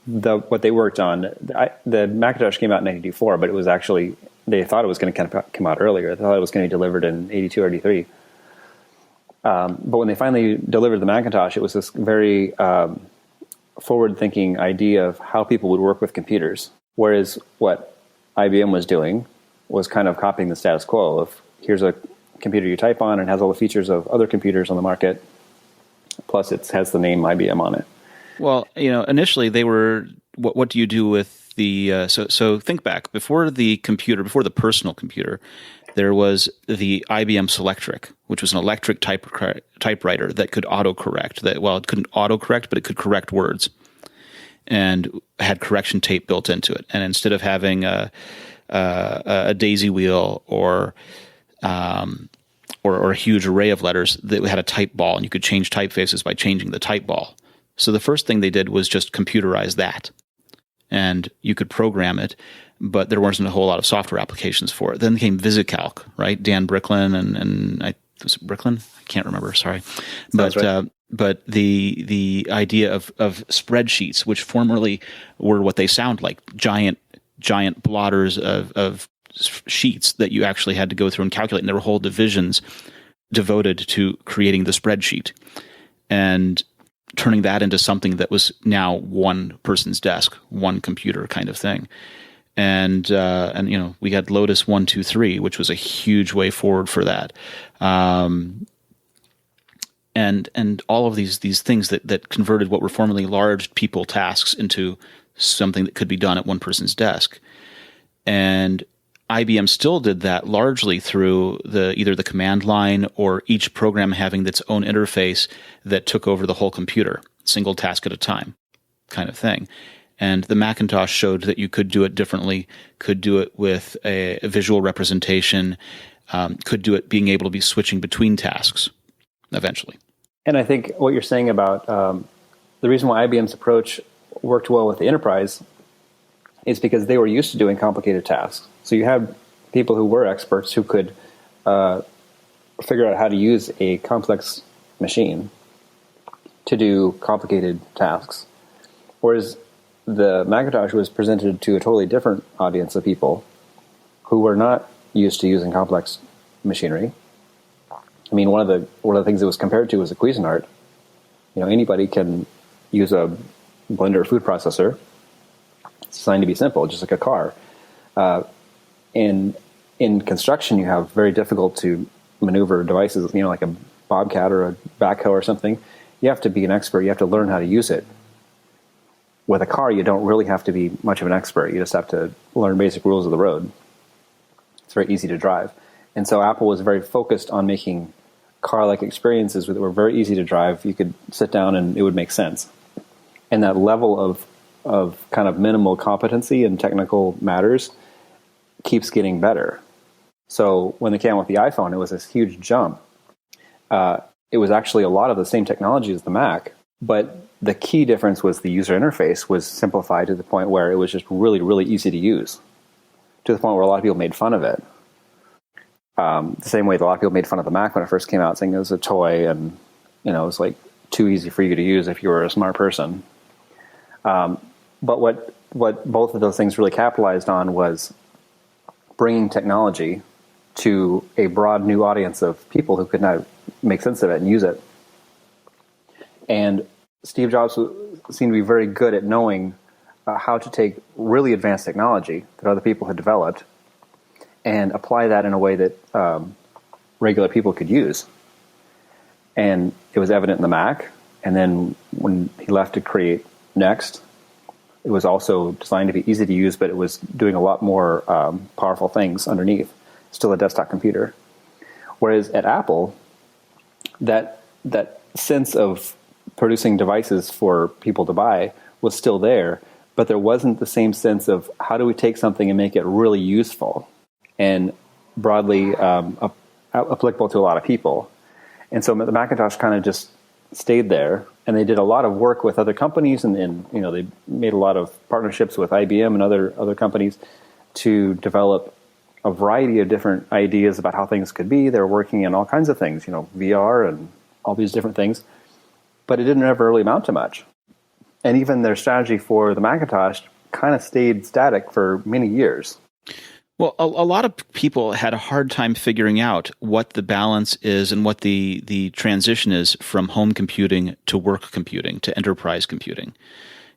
what they worked on, the Macintosh came out in 1984, but it was actually, they thought it was going to come out earlier. They thought it was going to be delivered in 82 or 83. But when they finally delivered the Macintosh, it was this very forward-thinking idea of how people would work with computers. Whereas what IBM was doing was kind of copying the status quo of, here's a computer you type on and has all the features of other computers on the market, plus it has the name IBM on it. Well, initially they were, what do you do with the, so think back, before the personal computer, there was the IBM Selectric, which was an electric typewriter that could autocorrect. It couldn't autocorrect, but it could correct words and had correction tape built into it. And instead of having a daisy wheel or a huge array of letters, that had a type ball, and you could change typefaces by changing the type ball. So the first thing they did was just computerize that, and you could program it, but there wasn't a whole lot of software applications for it. Then came VisiCalc, right? Dan Bricklin and was it Bricklin? I can't remember. Sorry, but right. But the idea of spreadsheets, which formerly were what they sound like, giant blotters of sheets that you actually had to go through and calculate, and there were whole divisions devoted to creating the spreadsheet and turning that into something that was now one person's desk, one computer kind of thing. And we had Lotus 1-2-3, which was a huge way forward for that. And all of these things that converted what were formerly large people tasks into something that could be done at one person's desk. And IBM still did that largely through either the command line or each program having its own interface that took over the whole computer, single task at a time kind of thing. And the Macintosh showed that you could do it differently, could do it with a visual representation, could do it being able to be switching between tasks eventually. And I think what you're saying about the reason why IBM's approach worked well with the enterprise is because they were used to doing complicated tasks. So you had people who were experts who could figure out how to use a complex machine to do complicated tasks. Whereas the Macintosh was presented to a totally different audience of people who were not used to using complex machinery. I mean, one of the things it was compared to was a Cuisinart. Anybody can use a blender food processor. It's designed to be simple, just like a car. In construction, you have very difficult to maneuver devices, like a Bobcat or a backhoe or something. You have to be an expert. You have to learn how to use it. With a car, you don't really have to be much of an expert. You just have to learn basic rules of the road. It's very easy to drive. And so Apple was very focused on making car-like experiences that were very easy to drive. You could sit down and it would make sense. And that level of kind of minimal competency in technical matters keeps getting better. So when they came out with the iPhone, it was this huge jump. It was actually a lot of the same technology as the Mac, but the key difference was the user interface was simplified to the point where it was just really, really easy to use, to the point where a lot of people made fun of it. The same way that a lot of people made fun of the Mac when it first came out, saying it was a toy and it was like too easy for you to use if you were a smart person. But what both of those things really capitalized on was bringing technology to a broad new audience of people who could not make sense of it and use it. And Steve Jobs seemed to be very good at knowing how to take really advanced technology that other people had developed and apply that in a way that regular people could use. And it was evident in the Mac. And then when he left to create Next, it was also designed to be easy to use, but it was doing a lot more powerful things underneath. Still a desktop computer. Whereas at Apple, that sense of producing devices for people to buy was still there, but there wasn't the same sense of how do we take something and make it really useful and broadly applicable to a lot of people. And so the Macintosh kind of just stayed there, and they did a lot of work with other companies, and they made a lot of partnerships with IBM and other companies to develop a variety of different ideas about how things could be. They were working on all kinds of things, VR and all these different things, but it didn't ever really amount to much. And even their strategy for the Macintosh kind of stayed static for many years. Well, a lot of people had a hard time figuring out what the balance is and what the transition is from home computing to work computing to enterprise computing.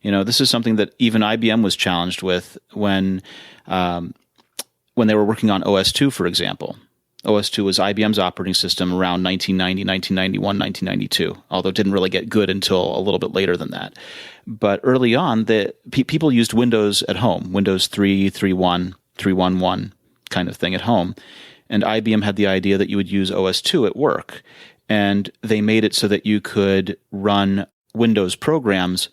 This is something that even IBM was challenged with when they were working on OS/2, for example. OS/2 was IBM's operating system around 1990, 1991, 1992, although it didn't really get good until a little bit later than that. But early on, people used Windows at home, Windows 3, 3.1, 3.1.1 kind of thing at home. And IBM had the idea that you would use OS/2 at work. And they made it so that you could run Windows programs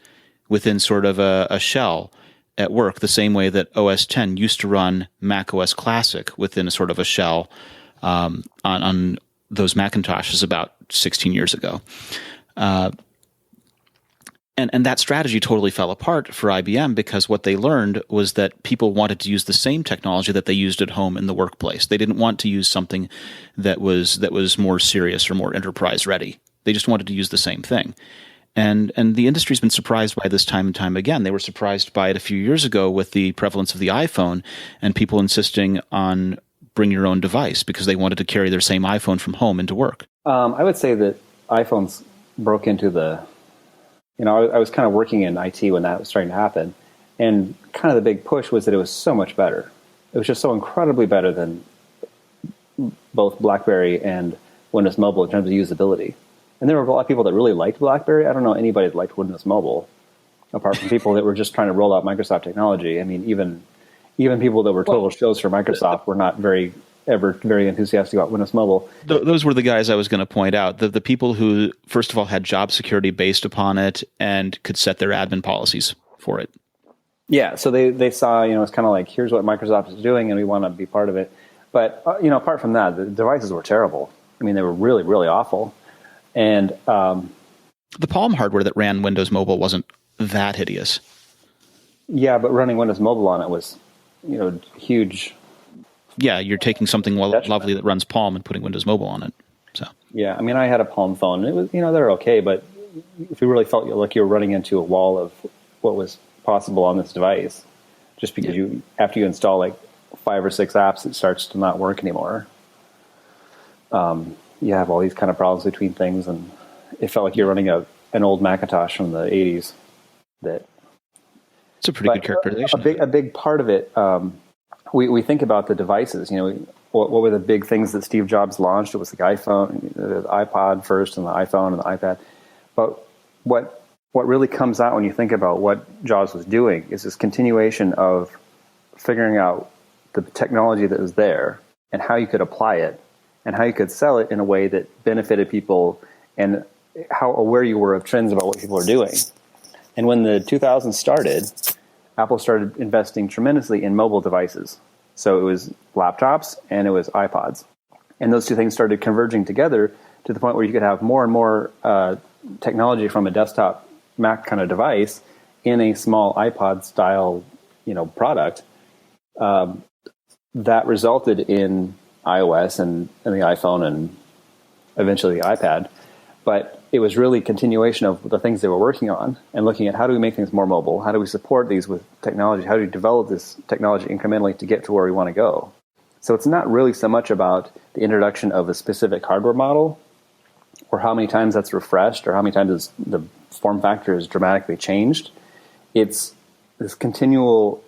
within sort of a shell at work, the same way that OS X used to run Mac OS Classic within a sort of a shell on those Macintoshes about 16 years ago. And that strategy totally fell apart for IBM because what they learned was that people wanted to use the same technology that they used at home in the workplace. They didn't want to use something that was more serious or more enterprise ready. They just wanted to use the same thing. And the industry's been surprised by this time and time again. They were surprised by it a few years ago with the prevalence of the iPhone and people insisting on bring your own device because they wanted to carry their same iPhone from home into work. I would say that iPhones broke into the... I was kind of working in IT when that was starting to happen. And kind of the big push was that it was so much better. It was just so incredibly better than both BlackBerry and Windows Mobile in terms of usability. And there were a lot of people that really liked BlackBerry. I don't know anybody that liked Windows Mobile, apart from people that were just trying to roll out Microsoft technology. I mean, even people that were total shows for Microsoft were not very enthusiastic about Windows Mobile. Those were the guys I was going to point out. The people who, first of all, had job security based upon it and could set their admin policies for it. Yeah, so they saw, it's kind of like, here's what Microsoft is doing, and we want to be part of it. But, apart from that, the devices were terrible. I mean, they were really, really awful. And The Palm hardware that ran Windows Mobile wasn't that hideous. Yeah, but running Windows Mobile on it was, huge. Yeah, you're taking something lovely that runs Palm and putting Windows Mobile on it. So yeah, I mean, I had a Palm phone. It was, they're okay, but if you really felt like you were running into a wall of what was possible on this device, just because after you install like 5 or 6 apps, it starts to not work anymore. You have all these kind of problems between things, and it felt like you're running an old Macintosh from the 80s. It's a pretty good characterization. A big part of it, we think about the devices. What were the big things that Steve Jobs launched? It was the iPhone, the iPod first, and the iPhone, and the iPad. But what really comes out when you think about what Jobs was doing is this continuation of figuring out the technology that was there and how you could apply it and how you could sell it in a way that benefited people and how aware you were of trends about what people are doing. And when the 2000s started, Apple started investing tremendously in mobile devices. So it was laptops and it was iPods. And those two things started converging together to the point where you could have more and more technology from a desktop Mac kind of device in a small iPod style, product. That resulted in iOS and the iPhone and eventually the iPad. But it was really a continuation of the things they were working on and looking at how do we make things more mobile? How do we support these with technology? How do we develop this technology incrementally to get to where we want to go? So it's not really so much about the introduction of a specific hardware model or how many times that's refreshed or how many times the form factor is dramatically changed. It's this continual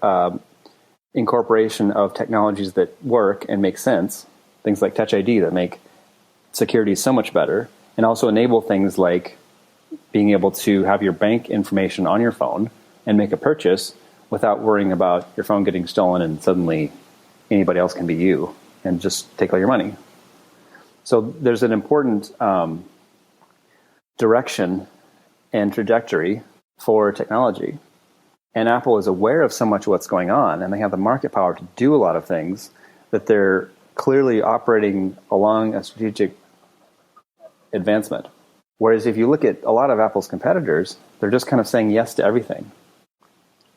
incorporation of technologies that work and make sense, things like Touch ID that make security so much better, and also enable things like being able to have your bank information on your phone and make a purchase without worrying about your phone getting stolen and suddenly anybody else can be you and just take all your money. So there's an important direction and trajectory for technology. And Apple is aware of so much of what's going on, and they have the market power to do a lot of things that they're clearly operating along a strategic advancement. Whereas if you look at a lot of Apple's competitors, they're just kind of saying yes to everything.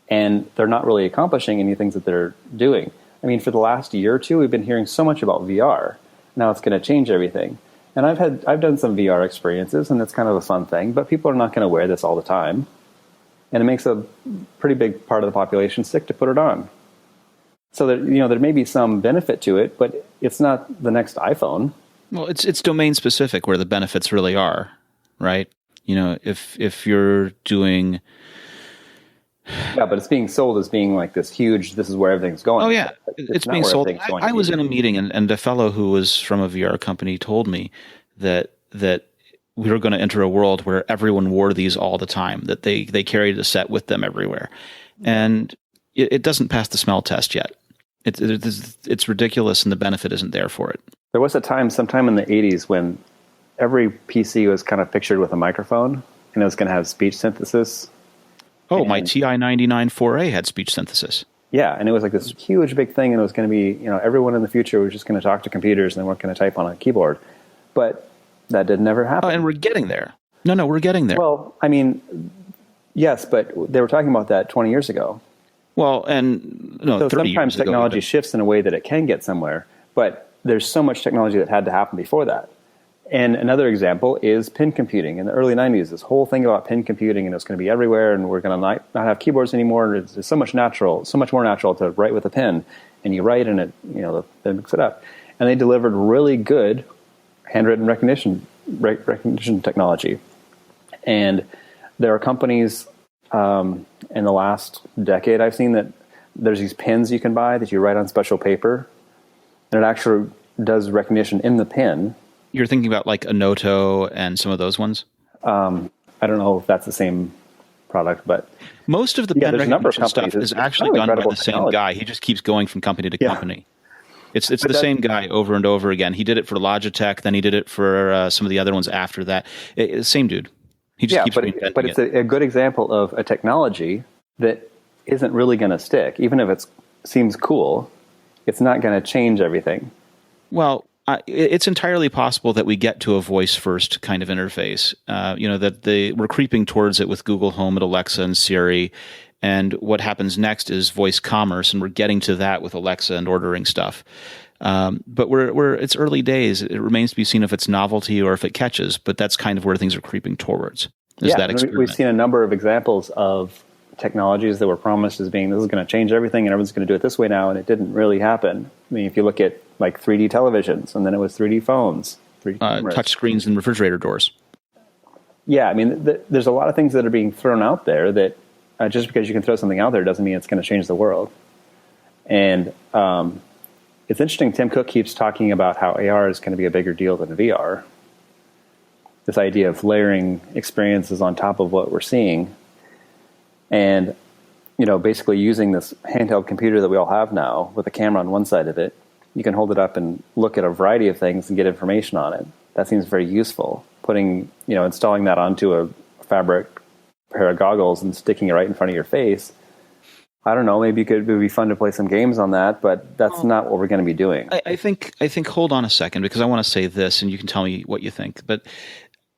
And they're not really accomplishing any things that they're doing. I mean, for the last year or two, we've been hearing so much about VR. Now it's going to change everything. And I've done some VR experiences, and it's kind of a fun thing, but people are not going to wear this all the time. And it makes a pretty big part of the population sick to put it on. So that, there may be some benefit to it, but it's not the next iPhone. Well, it's domain specific where the benefits really are, right? If you're doing... Yeah, but it's being sold as being like this huge, this is where everything's going. Oh, yeah. It's being sold. I was in a meeting, and a fellow who was from a VR company told me that we were going to enter a world where everyone wore these all the time, that they carried a set with them everywhere. And it doesn't pass the smell test yet. It's ridiculous, and the benefit isn't there for it. There was a time, sometime in the 80s, when every PC was kind of pictured with a microphone, and it was going to have speech synthesis. Oh, my TI-99 4A had speech synthesis. Yeah, and it was like this huge big thing, and it was going to be, everyone in the future was just going to talk to computers, and they weren't going to type on a keyboard. But that did never happen. Oh, and we're getting there. No, we're getting there. Well, I mean, yes, but they were talking about that 20 years ago. Well, and so 30 sometimes years ago, technology shifts in a way that it can get somewhere, but there's so much technology that had to happen before that. And another example is pin computing. In the early 90s, this whole thing about pin computing, and it's going to be everywhere, and we're going to not have keyboards anymore. It's so much more natural to write with a pen, and you write, and it picks it up. And they delivered really good handwritten recognition technology. And there are companies in the last decade I've seen that there's these pens you can buy that you write on special paper, and it actually does recognition in the pen. You're thinking about like Anoto and some of those ones? I don't know if that's the same product, but most of the pen recognition stuff is actually done by the same guy. He just keeps going from company to company. It's the same guy over and over again. He did it for Logitech, then he did it for some of the other ones after that. Same dude. He just keeps reinventing it. But it's a good example of a technology that isn't really going to stick. Even if it seems cool, it's not going to change everything. Well, It's entirely possible that we get to a voice first kind of interface. We're creeping towards it with Google Home and Alexa and Siri. And what happens next is voice commerce, and we're getting to that with Alexa and ordering stuff. But it's early days. It remains to be seen if it's novelty or if it catches, but that's kind of where things are creeping towards. That experiment. We've seen a number of examples of technologies that were promised as being, this is going to change everything and everyone's going to do it this way now, and it didn't really happen. I mean, if you look at like 3D televisions, and then it was 3D phones, 3D cameras. Touch screens and refrigerator doors. Yeah, I mean, there's a lot of things that are being thrown out there that just because you can throw something out there doesn't mean it's going to change the world. And it's interesting, Tim Cook keeps talking about how AR is going to be a bigger deal than VR. This idea of layering experiences on top of what we're seeing. And, basically using this handheld computer that we all have now with a camera on one side of it, you can hold it up and look at a variety of things and get information on it. That seems very useful. Installing that onto a fabric pair of goggles and sticking it right in front of your face. I don't know, maybe it would be fun to play some games on that, but that's not what we're going to be doing. I think, hold on a second, because I want to say this and you can tell me what you think. But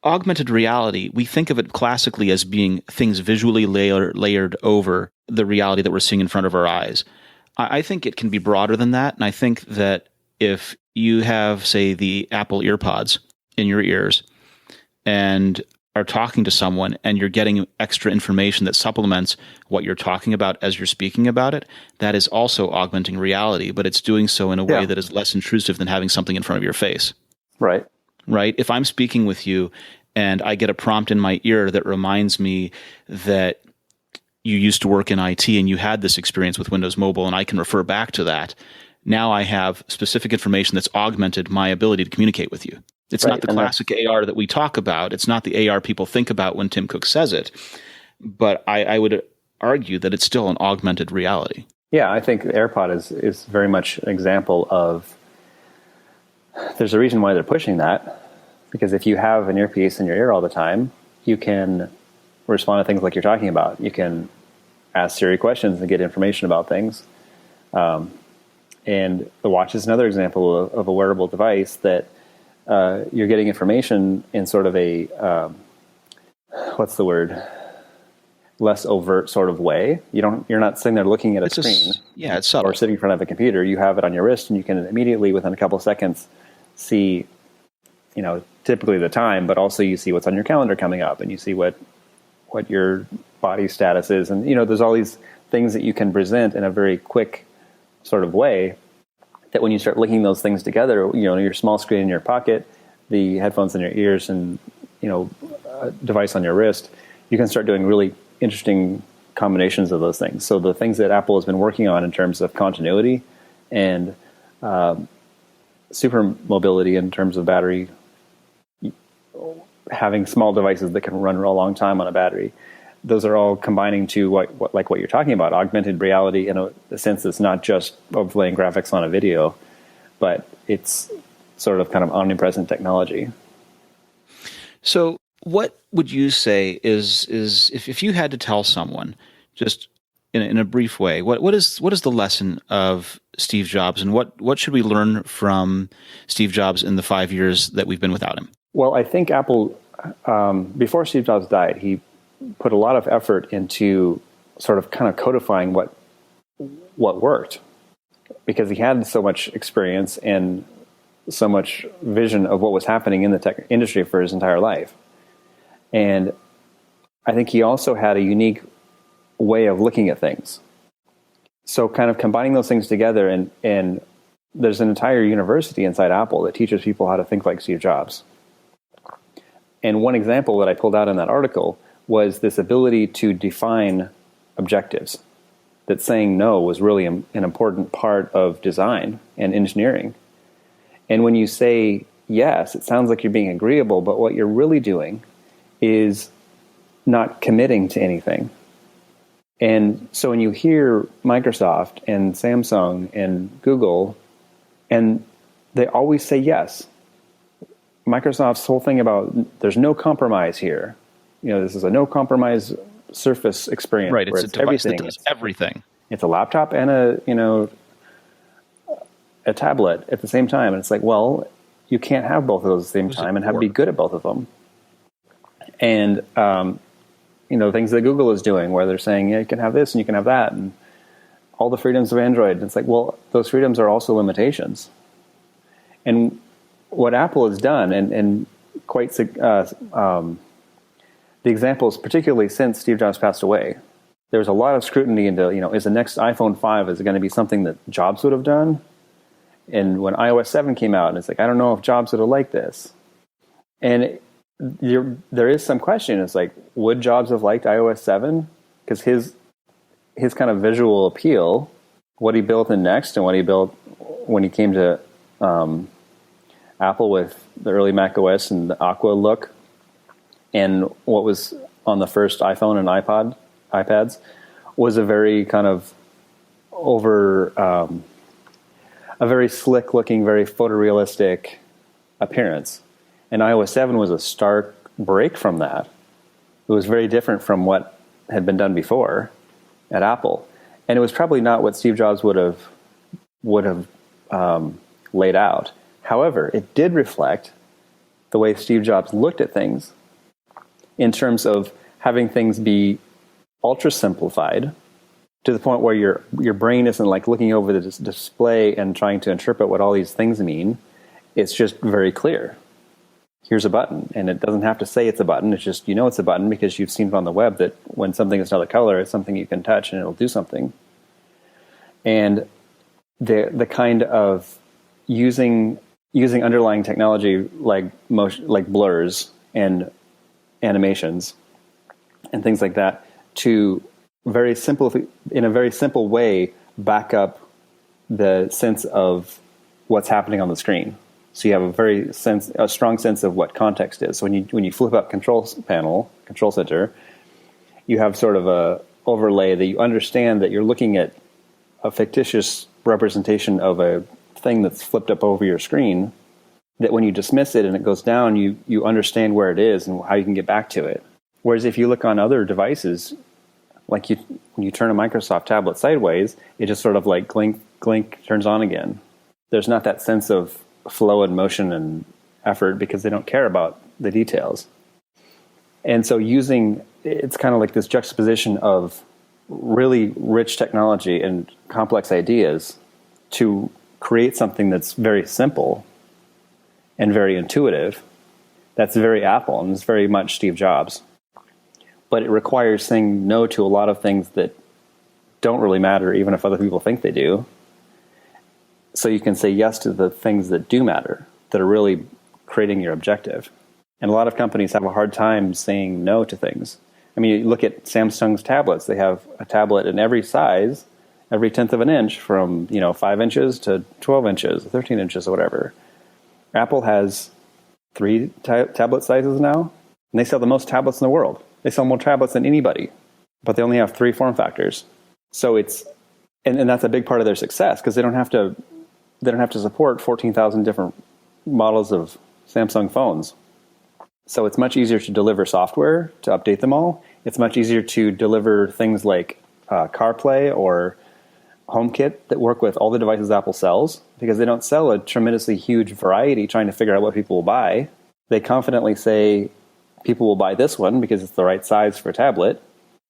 augmented reality, we think of it classically as being things visually layered over the reality that we're seeing in front of our eyes. I think it can be broader than that. And I think that if you have, say, the Apple EarPods in your ears and are talking to someone and you're getting extra information that supplements what you're talking about as you're speaking about it, that is also augmenting reality, but it's doing so in a way that is less intrusive than having something in front of your face. Right. If I'm speaking with you and I get a prompt in my ear that reminds me that you used to work in IT and you had this experience with Windows Mobile, and I can refer back to that, now I have specific information that's augmented my ability to communicate with you. It's not the classic AR that we talk about. It's not the AR people think about when Tim Cook says it. But I would argue that it's still an augmented reality. Yeah, I think the AirPod is very much an example of, there's a reason why they're pushing that. Because if you have an earpiece in your ear all the time, you can respond to things like you're talking about. You can ask Siri questions and get information about things. And the watch is another example of a wearable device that you're getting information in sort of a, less overt sort of way. You're not sitting there looking at a screen. It's subtle. Or sitting in front of a computer. You have it on your wrist, and you can immediately, within a couple of seconds, see, typically the time, but also you see what's on your calendar coming up, and you see what your body status is. And, there's all these things that you can present in a very quick sort of way that when you start linking those things together, your small screen in your pocket, the headphones in your ears, and, a device on your wrist, you can start doing really interesting combinations of those things. So the things that Apple has been working on in terms of continuity and super mobility in terms of battery, having small devices that can run a long time on a battery, those are all combining to what you're talking about, augmented reality in a sense that's not just overlaying graphics on a video, but it's sort of kind of omnipresent technology. So what would you say is if you had to tell someone, just in a brief way, what is the lesson of Steve Jobs, and what should we learn from Steve Jobs in the 5 years that we've been without him? Well, I think Apple, before Steve Jobs died, he put a lot of effort into sort of kind of codifying what worked, because he had so much experience and so much vision of what was happening in the tech industry for his entire life. And I think he also had a unique way of looking at things. So kind of combining those things together, and there's an entire university inside Apple that teaches people how to think like Steve Jobs. And one example that I pulled out in that article was this ability to define objectives, that saying no was really an important part of design and engineering. And when you say yes, it sounds like you're being agreeable, but what you're really doing is not committing to anything. And so when you hear Microsoft and Samsung and Google, and they always say yes. Microsoft's whole thing about there's no compromise here. This is a no compromise Surface experience. Right, it's a device that does everything. It's a laptop and a tablet at the same time. And it's like, well, you can't have both of those at the same time and have to be good at both of them. And, things that Google is doing where they're saying, yeah, you can have this and you can have that and all the freedoms of Android. It's like, well, those freedoms are also limitations. And what Apple has done, and quite the examples, particularly since Steve Jobs passed away, there was a lot of scrutiny into, is the next iPhone 5, is it going to be something that Jobs would have done? And when iOS 7 came out, and it's like, I don't know if Jobs would have liked this. And there is some question. It's like, would Jobs have liked iOS 7? Because his kind of visual appeal, what he built in Next and what he built when he came to Apple with the early Mac OS and the Aqua look, and what was on the first iPhone and iPads, was a very kind of a very slick looking, very photorealistic appearance. And iOS 7 was a stark break from that. It was very different from what had been done before at Apple. And it was probably not what Steve Jobs would have laid out. However, it did reflect the way Steve Jobs looked at things in terms of having things be ultra simplified to the point where your brain isn't like looking over the display and trying to interpret what all these things mean. It's just very clear. Here's a button, and it doesn't have to say it's a button. It's just, it's a button because you've seen it on the web that when something is another color, it's something you can touch and it'll do something. And the kind of using underlying technology like blurs and animations and things like that to in a very simple way back up the sense of what's happening on the screen. So you have a strong sense of what context is. So when you flip up Control Center, you have sort of a overlay that you understand that you're looking at a fictitious representation of a thing that's flipped up over your screen, that when you dismiss it and it goes down, you understand where it is and how you can get back to it. Whereas if you look on other devices, like when you turn a Microsoft tablet sideways, it just sort of like glink, turns on again. There's not that sense of flow and motion and effort because they don't care about the details. And so it's kind of like this juxtaposition of really rich technology and complex ideas to create something that's very simple and very intuitive. That's very Apple, and it's very much Steve Jobs. But it requires saying no to a lot of things that don't really matter, even if other people think they do. So you can say yes to the things that do matter, that are really creating your objective. And a lot of companies have a hard time saying no to things. I mean, you look at Samsung's tablets. They have a tablet in every size, every 1/10 of an inch, from 5 inches to 12 inches, 13 inches, or whatever. Apple has 3 tablet sizes now, and they sell the most tablets in the world. They sell more tablets than anybody, but they only have 3 form factors. So and that's a big part of their success because they don't have to support 14,000 different models of Samsung phones. So it's much easier to deliver software, to update them all. It's much easier to deliver things like CarPlay or HomeKit that work with all the devices Apple sells, because they don't sell a tremendously huge variety trying to figure out what people will buy. They confidently say people will buy this one because it's the right size for a tablet,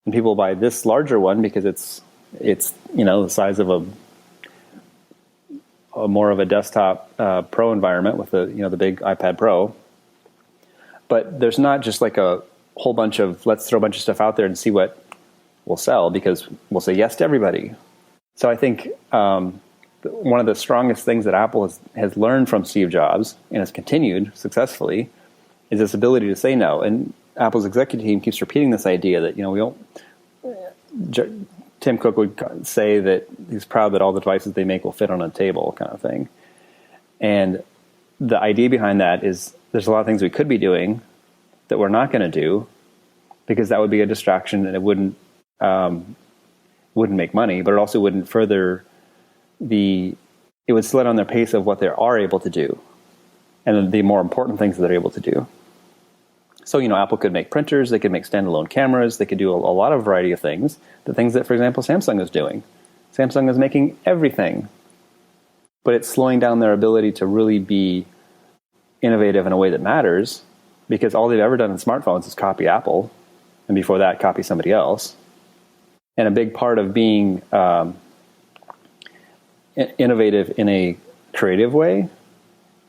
and people will buy this larger one because it's the size of a more of a desktop Pro environment with the big iPad Pro. But there's not just like a whole bunch of let's throw a bunch of stuff out there and see what will sell because we'll say yes to everybody. So I think one of the strongest things that Apple has learned from Steve Jobs and has continued successfully is this ability to say no. And Apple's executive team keeps repeating this idea that, we don't. Tim Cook would say that he's proud that all the devices they make will fit on a table, kind of thing. And the idea behind that is there's a lot of things we could be doing that we're not going to do because that would be a distraction and it wouldn't make money, but it also wouldn't further it would slow down their pace of what they are able to do and the more important things that they're able to do. So, Apple could make printers, they could make standalone cameras, they could do a lot of variety of things. The things that, for example, Samsung is doing. Samsung is making everything, but it's slowing down their ability to really be innovative in a way that matters, because all they've ever done in smartphones is copy Apple, and before that, copy somebody else. And a big part of being innovative in a creative way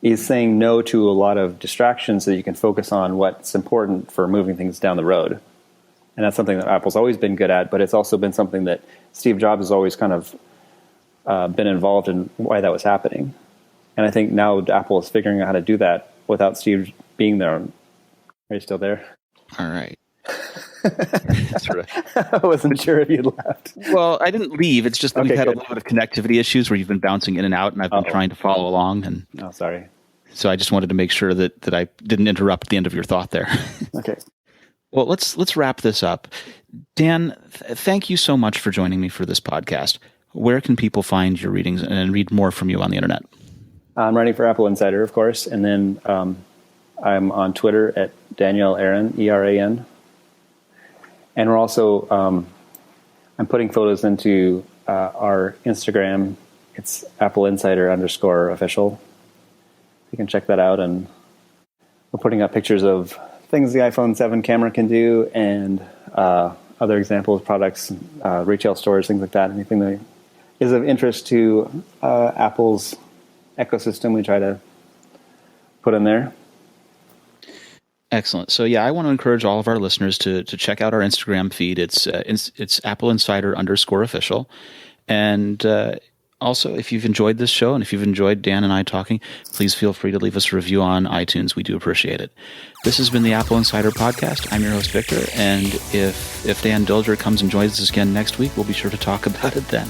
is saying no to a lot of distractions so that you can focus on what's important for moving things down the road. And that's something that Apple's always been good at, but it's also been something that Steve Jobs has always kind of been involved in why that was happening. And I think now Apple is figuring out how to do that without Steve being there. Are you still there? All right. I wasn't sure if you'd left. Well, I didn't leave. It's just that we've had good. a little bit of connectivity issues where you've been bouncing in and out, and I've been trying to follow along. And sorry. So I just wanted to make sure that I didn't interrupt the end of your thought there. Okay. Well, let's wrap this up. Dan, thank you so much for joining me for this podcast. Where can people find your readings and read more from you on the internet? I'm writing for AppleInsider, of course, and then I'm on Twitter at Daniel Eran, E-R-A-N. And we're also, I'm putting photos into our Instagram. It's AppleInsider_official. You can check that out. And we're putting up pictures of things the iPhone 7 camera can do, and other examples, products, retail stores, things like that. Anything that is of interest to Apple's ecosystem, we try to put in there. Excellent. So yeah, I want to encourage all of our listeners to check out our Instagram feed. It's AppleInsider_official. And also, if you've enjoyed this show and if you've enjoyed Dan and I talking, please feel free to leave us a review on iTunes. We do appreciate it. This has been the Apple Insider Podcast. I'm your host, Victor. And if Dan Dilger comes and joins us again next week, we'll be sure to talk about it then.